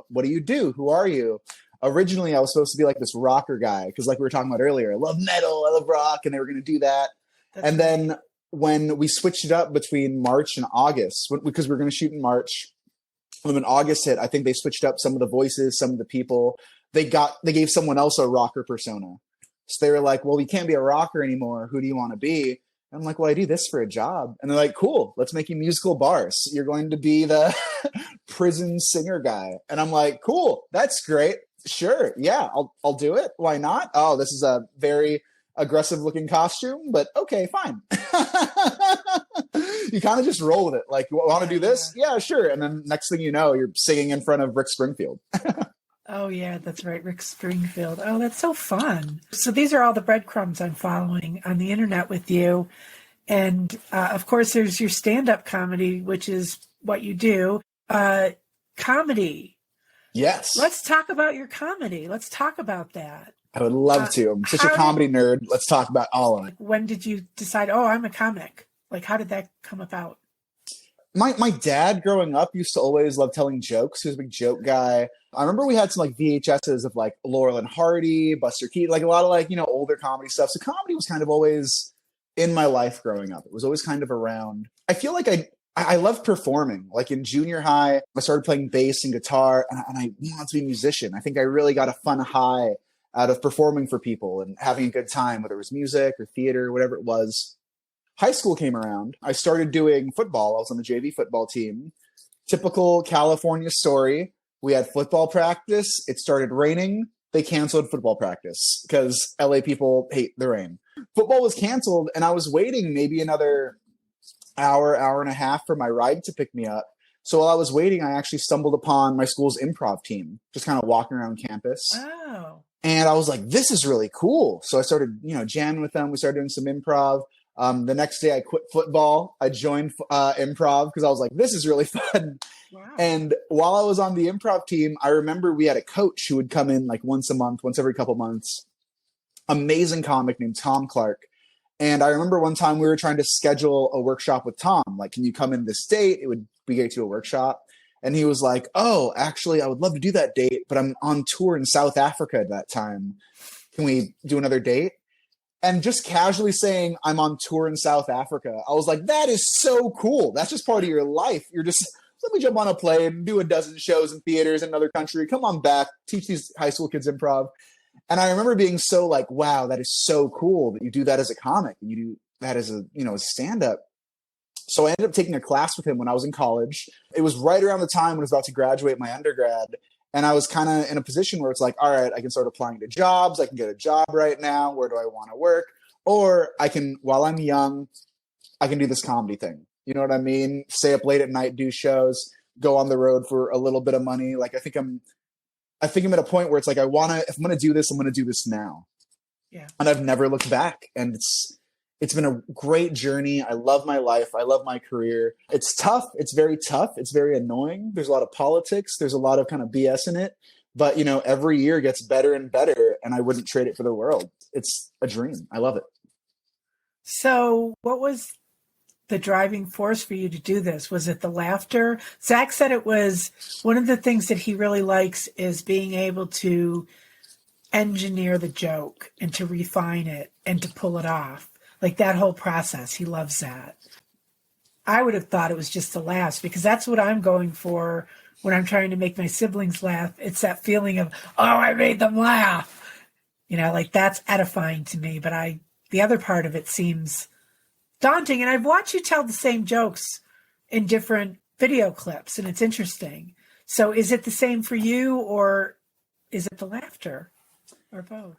what do you do? Who are you? Originally, I was supposed to be like this rocker guy because like we were talking about earlier, I love metal, I love rock, and they were going to do that. And then when we switched it up between March and August, because we were going to shoot in March, when August hit, I think they switched up some of the voices, some of the people. They gave someone else a rocker persona. So they were like, well, we can't be a rocker anymore. Who do you want to be? And I'm like, well, I do this for a job. And they're like, cool, let's make you musical bars. You're going to be the prison singer guy. And I'm like, cool, that's great. Sure. Yeah, I'll do it. Why not? Oh, this is a very, aggressive looking costume, but okay, fine. You kind of just roll with it. Like, you want to do this? Yeah, sure. And then next thing you know, you're singing in front of Rick Springfield. Oh, yeah, that's right. Rick Springfield. Oh, that's so fun. So these are all the breadcrumbs I'm following on the internet with you. And of course, there's your stand-up comedy, which is what you do. Comedy. Yes. Let's talk about your comedy. Let's talk about that. I would love to. I'm such a comedy nerd. Let's talk about all of it. When did you decide, oh, I'm a comic? Like, how did that come about? My dad growing up used to always love telling jokes. He was a big joke guy. I remember we had some like VHSs of like Laurel and Hardy, Buster Keaton, like a lot of like, older comedy stuff. So comedy was kind of always in my life growing up. It was always kind of around. I feel like I love performing. Like in junior high, I started playing bass and guitar, and I wanted to be a musician. I think I really got a fun high out of performing for people and having a good time, whether it was music or theater, or whatever it was. High school came around. I started doing football. I was on the JV football team. Typical California story. We had football practice. It started raining. They canceled football practice because LA people hate the rain. Football was canceled, and I was waiting maybe another hour and a half for my ride to pick me up. So while I was waiting, I actually stumbled upon my school's improv team, just kind of walking around campus. Wow. And I was like, this is really cool. So I started, jamming with them. We started doing some improv. The next day I quit football. I joined improv because I was like, this is really fun. Wow. And while I was on the improv team, I remember we had a coach who would come in like once a month, once every couple months. Amazing comic named Tom Clark. And I remember one time we were trying to schedule a workshop with Tom. Like, can you come in this date? It would be great to do a workshop. And he was like, oh, actually, I would love to do that date, but I'm on tour in South Africa at that time. Can we do another date? And just casually saying, I'm on tour in South Africa, I was like, that is so cool. That's just part of your life. You're just, let me jump on a plane, do a dozen shows in theaters in another country, come on back, teach these high school kids improv. And I remember being so like, wow, that is so cool that you do that as a comic and you do that as a, a stand-up. So I ended up taking a class with him when I was in college. It was right around the time when I was about to graduate my undergrad. And I was kind of in a position where it's like, all right, I can start applying to jobs. I can get a job right now. Where do I want to work? Or I can, while I'm young, I can do this comedy thing. You know what I mean? Stay up late at night, do shows, go on the road for a little bit of money. Like, I think I'm at a point where it's like, if I'm going to do this, I'm going to do this now. Yeah. And I've never looked back. And it's been a great journey. I love my life. I love my career. It's tough. It's very tough. It's very annoying. There's a lot of politics. There's a lot of kind of BS in it. But, every year gets better and better, and I wouldn't trade it for the world. It's a dream. I love it. So what was the driving force for you to do this? Was it the laughter? Zach said it was one of the things that he really likes is being able to engineer the joke and to refine it and to pull it off. Like that whole process. He loves that. I would have thought it was just the laughs because that's what I'm going for when I'm trying to make my siblings laugh. It's that feeling of, oh, I made them laugh. Like that's edifying to me. But the other part of it seems daunting. And I've watched you tell the same jokes in different video clips, and it's interesting. So is it the same for you, or is it the laughter, or both?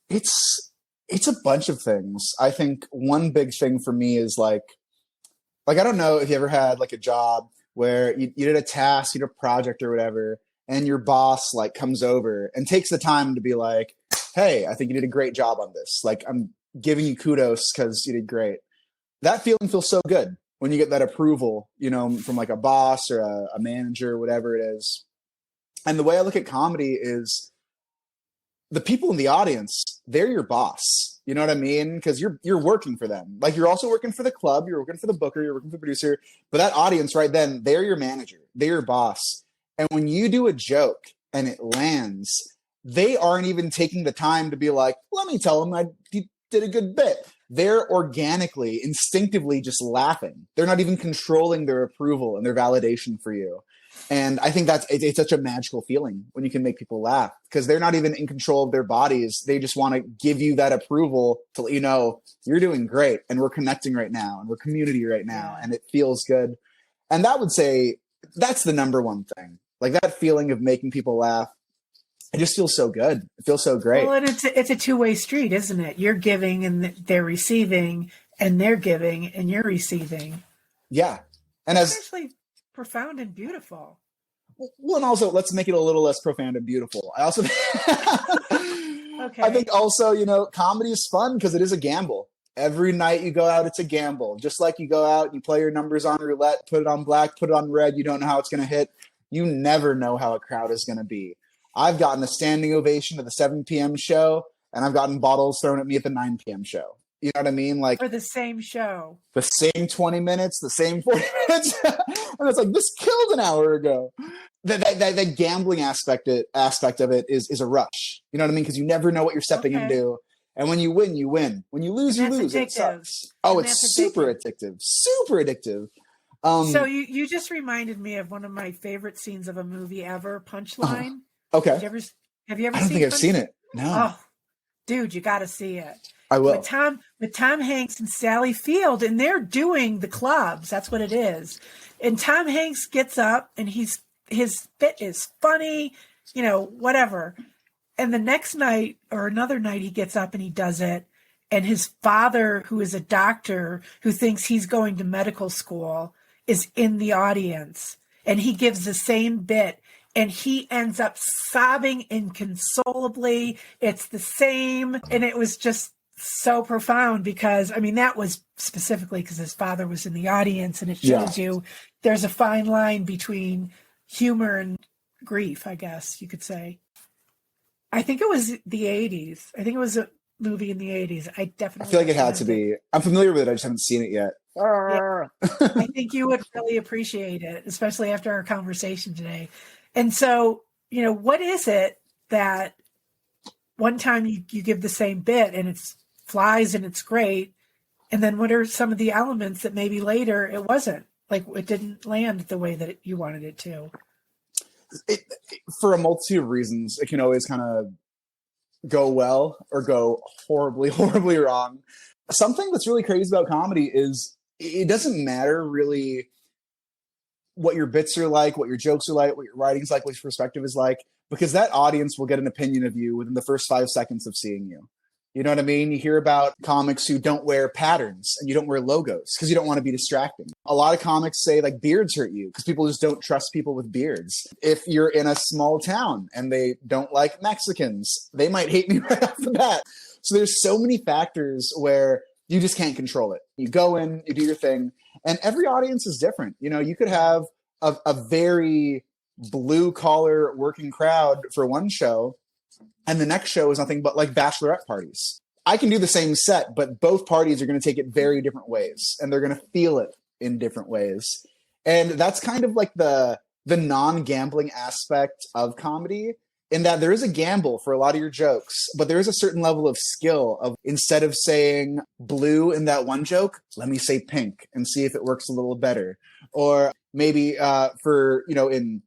It's a bunch of things. I think one big thing for me is like I don't know if you ever had like a job where you did a task, you did a project or whatever, and your boss like comes over and takes the time to be like, hey, I think you did a great job on this. Like, I'm giving you kudos because you did great. That feeling feels so good when you get that approval, from like a boss or a manager, whatever it is. And the way I look at comedy is the people in the audience, they're your boss. You know what I mean? Because you're working for them. Like, you're also working for the club, you're working for the booker, you're working for the producer. But that audience right then, they're your manager, they're your boss. And when you do a joke and it lands, they aren't even taking the time to be like, let me tell them I did a good bit. They're organically, instinctively just laughing. They're not even controlling their approval and their validation for you. And I think it's such a magical feeling when you can make people laugh because they're not even in control of their bodies. They just want to give you that approval to let you know you're doing great and we're connecting right now and we're community right now and it feels good. And that would say that's the number one thing. Like that feeling of making people laugh. it just feels so good. It feels so great. Well, and it's a two-way street, isn't it? You're giving and they're receiving, and they're giving and you're receiving. Yeah. And It's actually profound and beautiful. Well, and also let's make it a little less profound and beautiful. I also, Okay. I think also, you know, comedy is fun because it is a gamble. Every night you go out, it's a gamble. Just like you go out, you play your numbers on roulette, put it on black, put it on red. You don't know how it's going to hit. You never know how a crowd is going to be. I've gotten a standing ovation at the 7 p.m. show, and I've gotten bottles thrown at me at the 9 p.m. show. You know what I mean? Like, for the same show. The same 20 minutes, the same 40 minutes. And it's like, this killed an hour ago. That gambling aspect of it is a rush. You know what I mean? Because you never know what you're stepping into. And when you win, you win. When you lose, you lose. It sucks. Oh, it's super addictive. Super addictive. So you just reminded me of one of my favorite scenes of a movie ever, Punchline. Okay. Have you ever I seen don't think I've seen it. No. Oh, dude, you got to see it. I will. With Tom Hanks and Sally Field, and they're doing the clubs. That's what it is. And Tom Hanks gets up, and his bit is funny, you know, whatever. And the next night or another night, he gets up and he does it. And his father, who is a doctor who thinks he's going to medical school, is in the audience. And he gives the same bit. And he ends up sobbing inconsolably. It's the same. And it was just so profound because, I mean, that was specifically because his father was in the audience, and it shows you there's a fine line between humor and grief, I guess you could say. I think it was the 80s. I think it was a movie in the 80s. I feel like it had to be. I'm familiar with it. I just haven't seen it yet. Yeah. I think you would really appreciate it, especially after our conversation today. And so, you know, what is it that one time you give the same bit and it flies and it's great, and then what are some of the elements that maybe later it wasn't, like it didn't land the way that you wanted it to? For a multitude of reasons, it can always kind of go well or go horribly, horribly wrong. Something that's really crazy about comedy is it doesn't matter really what your bits are like, what your jokes are like, what your writing's like, what your perspective is like, because that audience will get an opinion of you within the first 5 seconds of seeing you. You know what I mean? You hear about comics who don't wear patterns and you don't wear logos because you don't want to be distracting. A lot of comics say like beards hurt you because people just don't trust people with beards. If you're in a small town and they don't like Mexicans, they might hate me right off the bat. So there's so many factors where you just can't control it. You go in, you do your thing, and every audience is different. You know, you could have a very blue collar working crowd for one show, and the next show is nothing but like bachelorette parties. I can do the same set, but both parties are going to take it very different ways, and they're going to feel it in different ways. And that's kind of like the non-gambling aspect of comedy, in that there is a gamble for a lot of your jokes, but there is a certain level of skill of, instead of saying blue in that one joke, let me say pink and see if it works a little better. Or maybe for, you know, in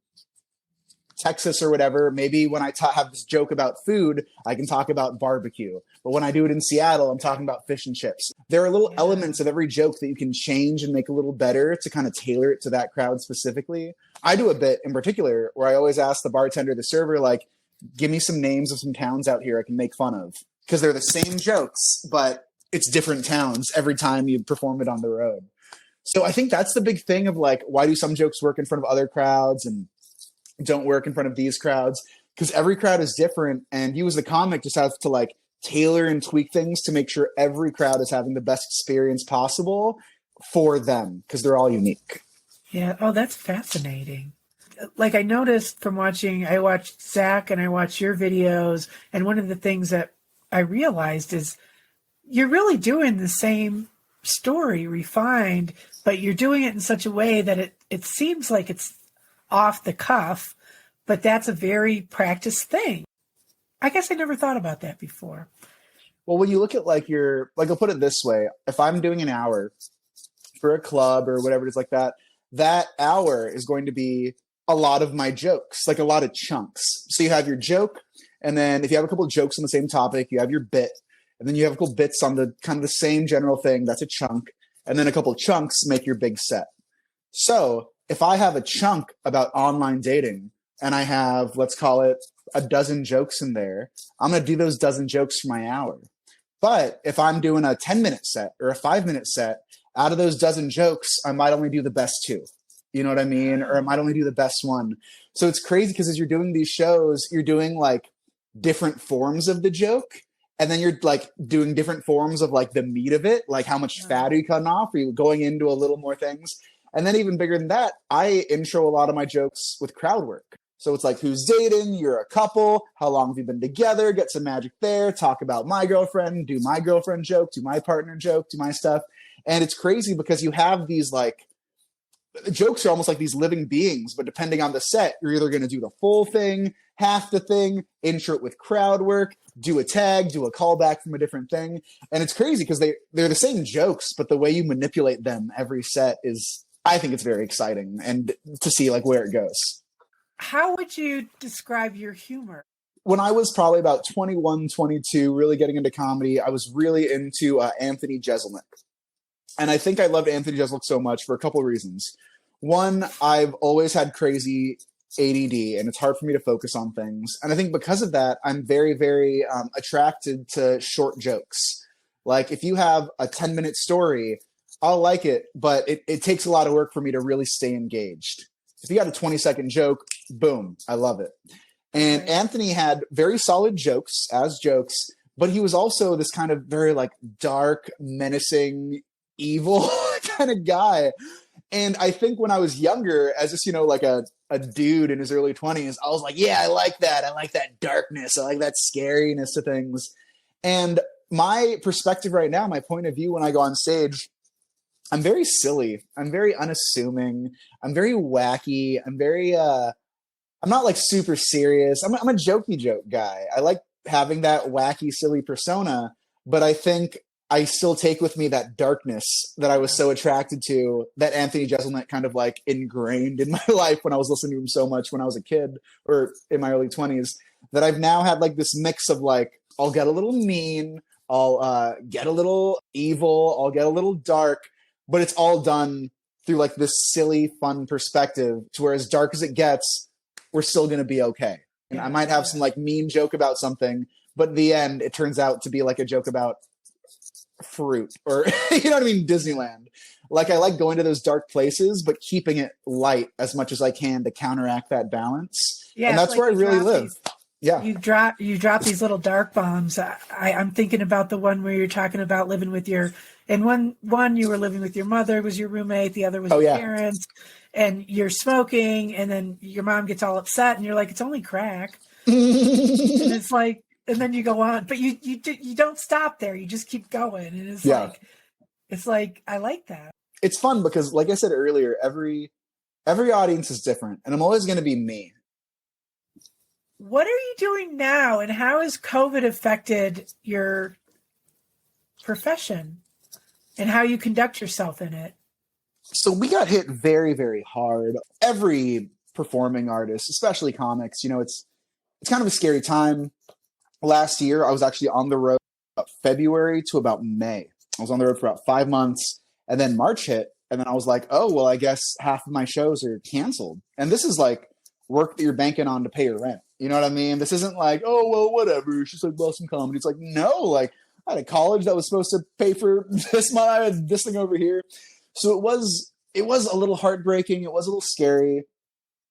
Texas or whatever, maybe when I have this joke about food, I can talk about barbecue. But when I do it in Seattle, I'm talking about fish and chips. There are little elements of every joke that you can change and make a little better to kind of tailor it to that crowd specifically. I do a bit in particular where I always ask the bartender, the server, like, give me some names of some towns out here I can make fun of. Because they're the same jokes, but it's different towns every time you perform it on the road. So I think that's the big thing of like, why do some jokes work in front of other crowds and don't work in front of these crowds? Because every crowd is different, and you as the comic just have to like tailor and tweak things to make sure every crowd is having the best experience possible for them, because they're all unique. Yeah. Oh, that's fascinating. Like I noticed from I watched Zach and I watched your videos, and one of the things that I realized is you're really doing the same story refined, but you're doing it in such a way that it seems like it's off the cuff, but that's a very practiced thing. I guess I never thought about that before. Well, when you look at I'll put it this way. If I'm doing an hour for a club or whatever it is like that, that hour is going to be a lot of my jokes, like a lot of chunks. So you have your joke, and then if you have a couple of jokes on the same topic, you have your bit, and then you have a couple bits on the kind of the same general thing. That's a chunk. And then a couple of chunks make your big set. So if I have a chunk about online dating and I have, let's call it a dozen jokes in there, I'm going to do those dozen jokes for my hour. But if I'm doing a 10-minute set or a 5-minute set, out of those dozen jokes, I might only do the best two. You know what I mean? Or I might only do the best one. So it's crazy because as you're doing these shows, you're doing like different forms of the joke. And then you're like doing different forms of like the meat of it. Like how much fat are you cutting off? Are you going into a little more things? And then even bigger than that, I intro a lot of my jokes with crowd work. So it's like, who's dating? You're a couple. How long have you been together? Get some magic there. Talk about my girlfriend. Do my girlfriend joke. Do my partner joke. Do my stuff. And it's crazy because you have these like, jokes are almost like these living beings, but depending on the set, you're either going to do the full thing, half the thing, intro it with crowd work, do a tag, do a callback from a different thing. And it's crazy because they're the same jokes, but the way you manipulate them every set is, I think it's very exciting and to see like where it goes. How would you describe your humor? When I was probably about 21, 22, really getting into comedy, I was really into Anthony Jeselnik. And I think I loved Anthony Jeselnik so much for a couple of reasons. One, I've always had crazy ADD and it's hard for me to focus on things. And I think because of that, I'm very, very attracted to short jokes. Like if you have a 10-minute story, I'll like it, but it takes a lot of work for me to really stay engaged. If you got a 20-second joke, boom, I love it. And Anthony had very solid jokes as jokes, but he was also this kind of very like dark, menacing, evil kind of guy. And I think when I was younger, as just, like a dude in his early 20s, I was like, yeah, I like that. I like that darkness. I like that scariness to things. And my perspective right now, my point of view when I go on stage, I'm very silly. I'm very unassuming. I'm very wacky. I'm not like super serious. I'm a jokey joke guy. I like having that wacky, silly persona, but I think I still take with me that darkness that I was so attracted to, that Anthony Jeselnik kind of like ingrained in my life when I was listening to him so much when I was a kid or in my early 20s, that I've now had like this mix of like, I'll get a little mean, I'll get a little evil, I'll get a little dark, but it's all done through like this silly, fun perspective to where as dark as it gets, we're still going to be okay. And I might have some like mean joke about something, but in the end, it turns out to be like a joke about fruit or, you know what I mean? Disneyland. Like I like going to those dark places, but keeping it light as much as I can to counteract that balance. Yeah, and that's like where I really live. Yeah. You drop these little dark bombs. I'm thinking about the one where you're talking about living with and one you were living with your mother, was your roommate. The other was your parents, and you're smoking, and then your mom gets all upset and you're like, it's only crack. And it's like, and then you go on, but you don't stop there. You just keep going. And it's like, I like that. It's fun because like I said earlier, every audience is different and I'm always going to be me. What are you doing now, and how has COVID affected your profession and how you conduct yourself in it? So we got hit very, very hard. Every performing artist, especially comics, it's kind of a scary time. Last year, I was actually on the road about February to about May. I was on the road for about 5 months, and then March hit, and then I was like, oh, well, I guess half of my shows are canceled. And this is like work that you're banking on to pay your rent. You know what I mean? This isn't like, oh, well, whatever. It's just like Boston comedy. It's like, no, like I had a college that was supposed to pay for this month. I had this thing over here. So it was a little heartbreaking. It was a little scary.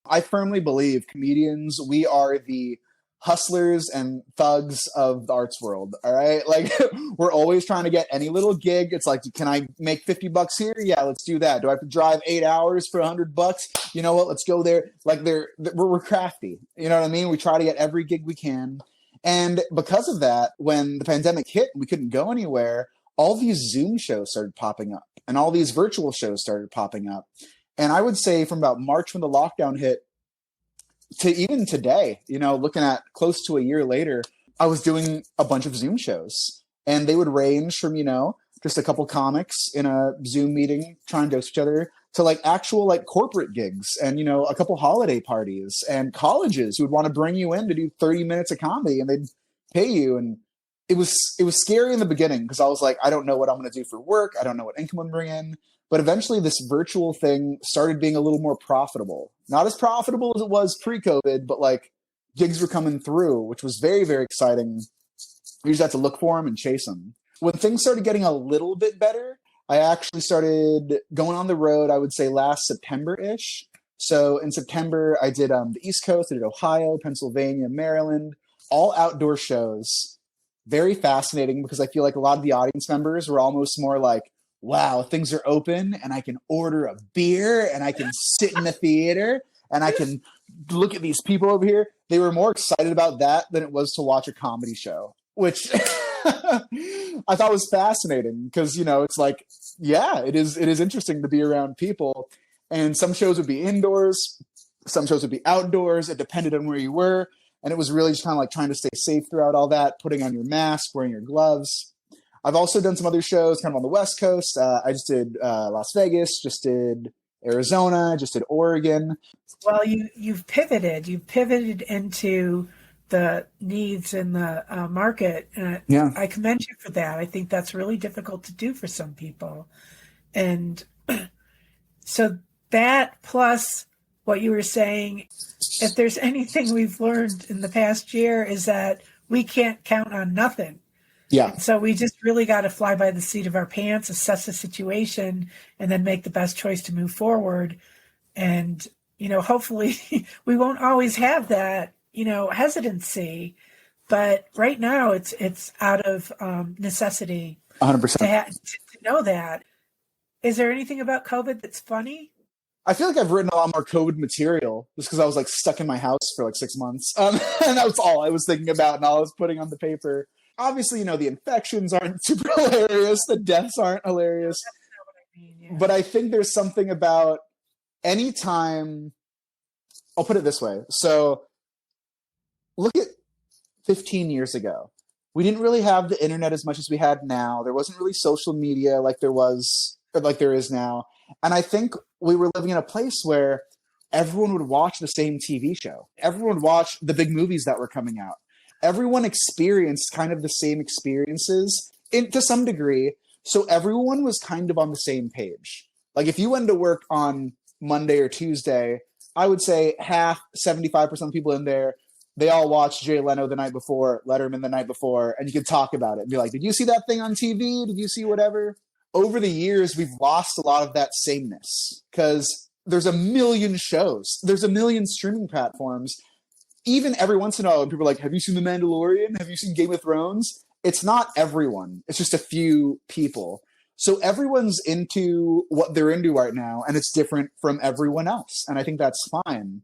I firmly believe comedians, we are the hustlers and thugs of the arts world. All right. Like we're always trying to get any little gig. It's like, can I make $50 here? Yeah, let's do that. Do I have to drive 8 hours for $100? You know what? Let's go there. Like we're crafty. You know what I mean? We try to get every gig we can. And because of that, when the pandemic hit, we couldn't go anywhere. All these Zoom shows started popping up and all these virtual shows started popping up. And I would say from about March when the lockdown hit, to even today, looking at close to a year later, I was doing a bunch of Zoom shows and they would range from, just a couple comics in a Zoom meeting trying to dose each other to like actual like corporate gigs and, a couple holiday parties and colleges who would want to bring you in to do 30 minutes of comedy and they'd pay you. And it was scary in the beginning because I was like, I don't know what I'm going to do for work. I don't know what income I'm bringing in. But eventually this virtual thing started being a little more profitable. Not as profitable as it was pre-COVID, but like gigs were coming through, which was very, very exciting. We just had to look for them and chase them. When things started getting a little bit better, I actually started going on the road, I would say last September-ish. So in September, I did the East Coast, I did Ohio, Pennsylvania, Maryland, all outdoor shows. Very fascinating because I feel like a lot of the audience members were almost more like, wow, things are open and I can order a beer and I can sit in the theater and I can look at these people over here. They were more excited about that than it was to watch a comedy show, which I thought was fascinating because, you know, it's like, yeah, it is interesting to be around people. And some shows would be indoors, some shows would be outdoors. It depended on where you were. And it was really just kind of like trying to stay safe throughout all that, putting on your mask, wearing your gloves. I've also done some other shows kind of on the West Coast. I just did Las Vegas, just did Arizona, just did Oregon. Well, you've pivoted. You've pivoted into the needs in the market. And Yeah. I commend you for that. I think that's really difficult to do for some people. And so that plus what you were saying, if there's anything we've learned in the past year is that we can't count on nothing. Yeah. So we just really got to fly by the seat of our pants, assess the situation, and then make the best choice to move forward. And, you know, hopefully we won't always have that, you know, hesitancy, but right now it's out of necessity 100%. to know that. Is there anything about COVID that's funny? I feel like I've written a lot more COVID material just because I was like stuck in my house for like 6 months. And that was all I was thinking about and all I was putting on the paper. Obviously, you know, the infections aren't super hilarious. The deaths aren't hilarious. That's not what I mean, yeah. But I think there's something about any time, I'll put it this way. So look at 15 years ago. We didn't really have the internet as much as we had now. There wasn't really social media like there was, or like there is now. And I think we were living in a place where everyone would watch the same TV show. Everyone would watch the big movies that were coming out. Everyone experienced kind of the same experiences to some degree. So everyone was kind of on the same page. Like if you went to work on Monday or Tuesday, I would say 75% of the people in there, they all watched Jay Leno the night before, Letterman the night before, and you could talk about it and be like, did you see that thing on TV? Did you see whatever? Over the years, we've lost a lot of that sameness because there's a million shows. There's a million streaming platforms. Even every once in a while, when people are like, have you seen The Mandalorian? Have you seen Game of Thrones? It's not everyone. It's just a few people. So everyone's into what they're into right now, and it's different from everyone else. And I think that's fine.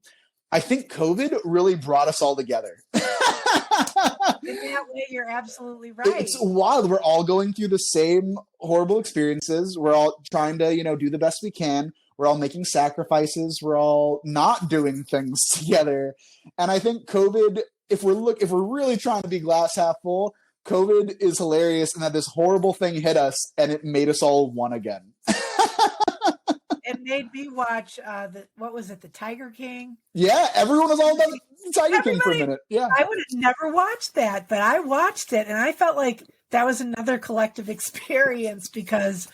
I think COVID really brought us all together. In that way, you're absolutely right. It's wild. We're all going through the same horrible experiences. We're all trying to, you know, do the best we can. We're all making sacrifices. We're all not doing things together. And I think COVID, if we're really trying to be glass half full, COVID is hilarious, and that this horrible thing hit us and it made us all one again. It made me watch what was it, the Tiger King? Yeah, everyone was all about the Tiger King for a minute. Yeah, I would have never watched that, but I watched it, and I felt like that was another collective experience because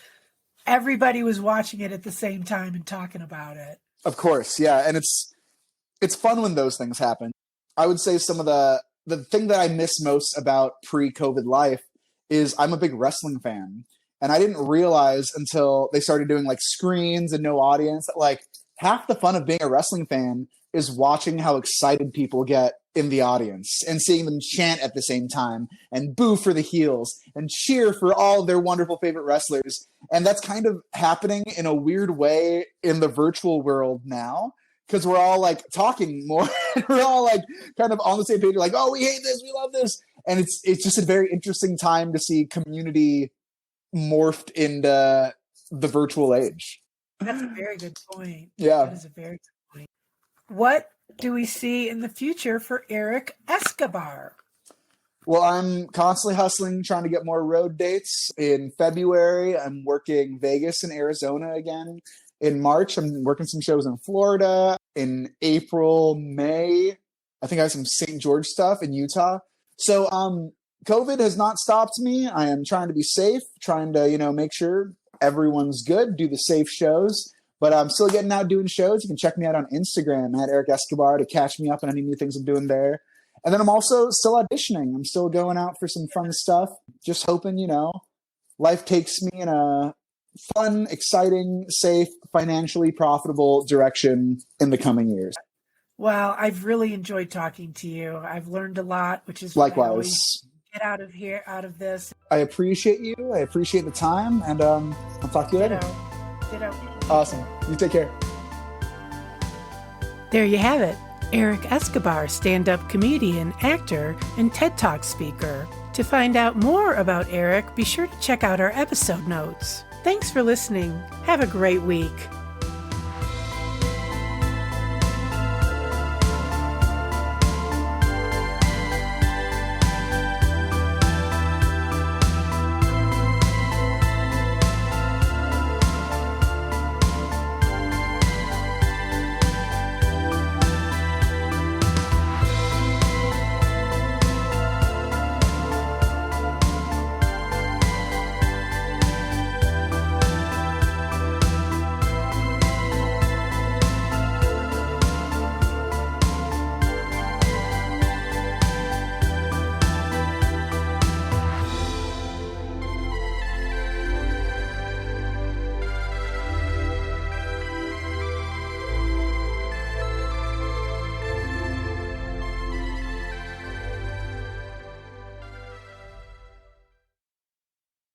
everybody was watching it at the same time and talking about it. Of course, yeah, and it's fun when those things happen. I would say some of the thing that I miss most about pre-COVID life is I'm a big wrestling fan. And I didn't realize until they started doing like screens and no audience that like half the fun of being a wrestling fan is watching how excited people get in the audience and seeing them chant at the same time and boo for the heels and cheer for all of their wonderful favorite wrestlers. And that's kind of happening in a weird way in the virtual world now because we're all like talking more. We're all like kind of on the same page. Like, oh, we hate this. We love this. And it's just a very interesting time to see community morphed into the virtual age. That's a very good point. Yeah. That is a very good point. What do we see in the future for Erik Escobar? Well, I'm constantly hustling, trying to get more road dates. In February, I'm working Vegas and Arizona again. In March, I'm working some shows in Florida. In April, May, I think I have some St. George stuff in Utah. So, COVID has not stopped me. I am trying to be safe, trying to, you know, make sure everyone's good, do the safe shows, but I'm still getting out doing shows. You can check me out on Instagram at Erik Escobar to catch me up on any new things I'm doing there. And then I'm also still auditioning. I'm still going out for some fun stuff. Just hoping, life takes me in a fun, exciting, safe, financially profitable direction in the coming years. Well, I've really enjoyed talking to you. I've learned a lot, which is what I Likewise. always get out of this. I appreciate you. I appreciate the time. And I'll talk to you later. Ditto. Awesome. You take care. There you have it. Erik Escobar, stand-up comedian, actor, and TED Talk speaker. To find out more about Erik, be sure to check out our episode notes. Thanks for listening. Have a great week.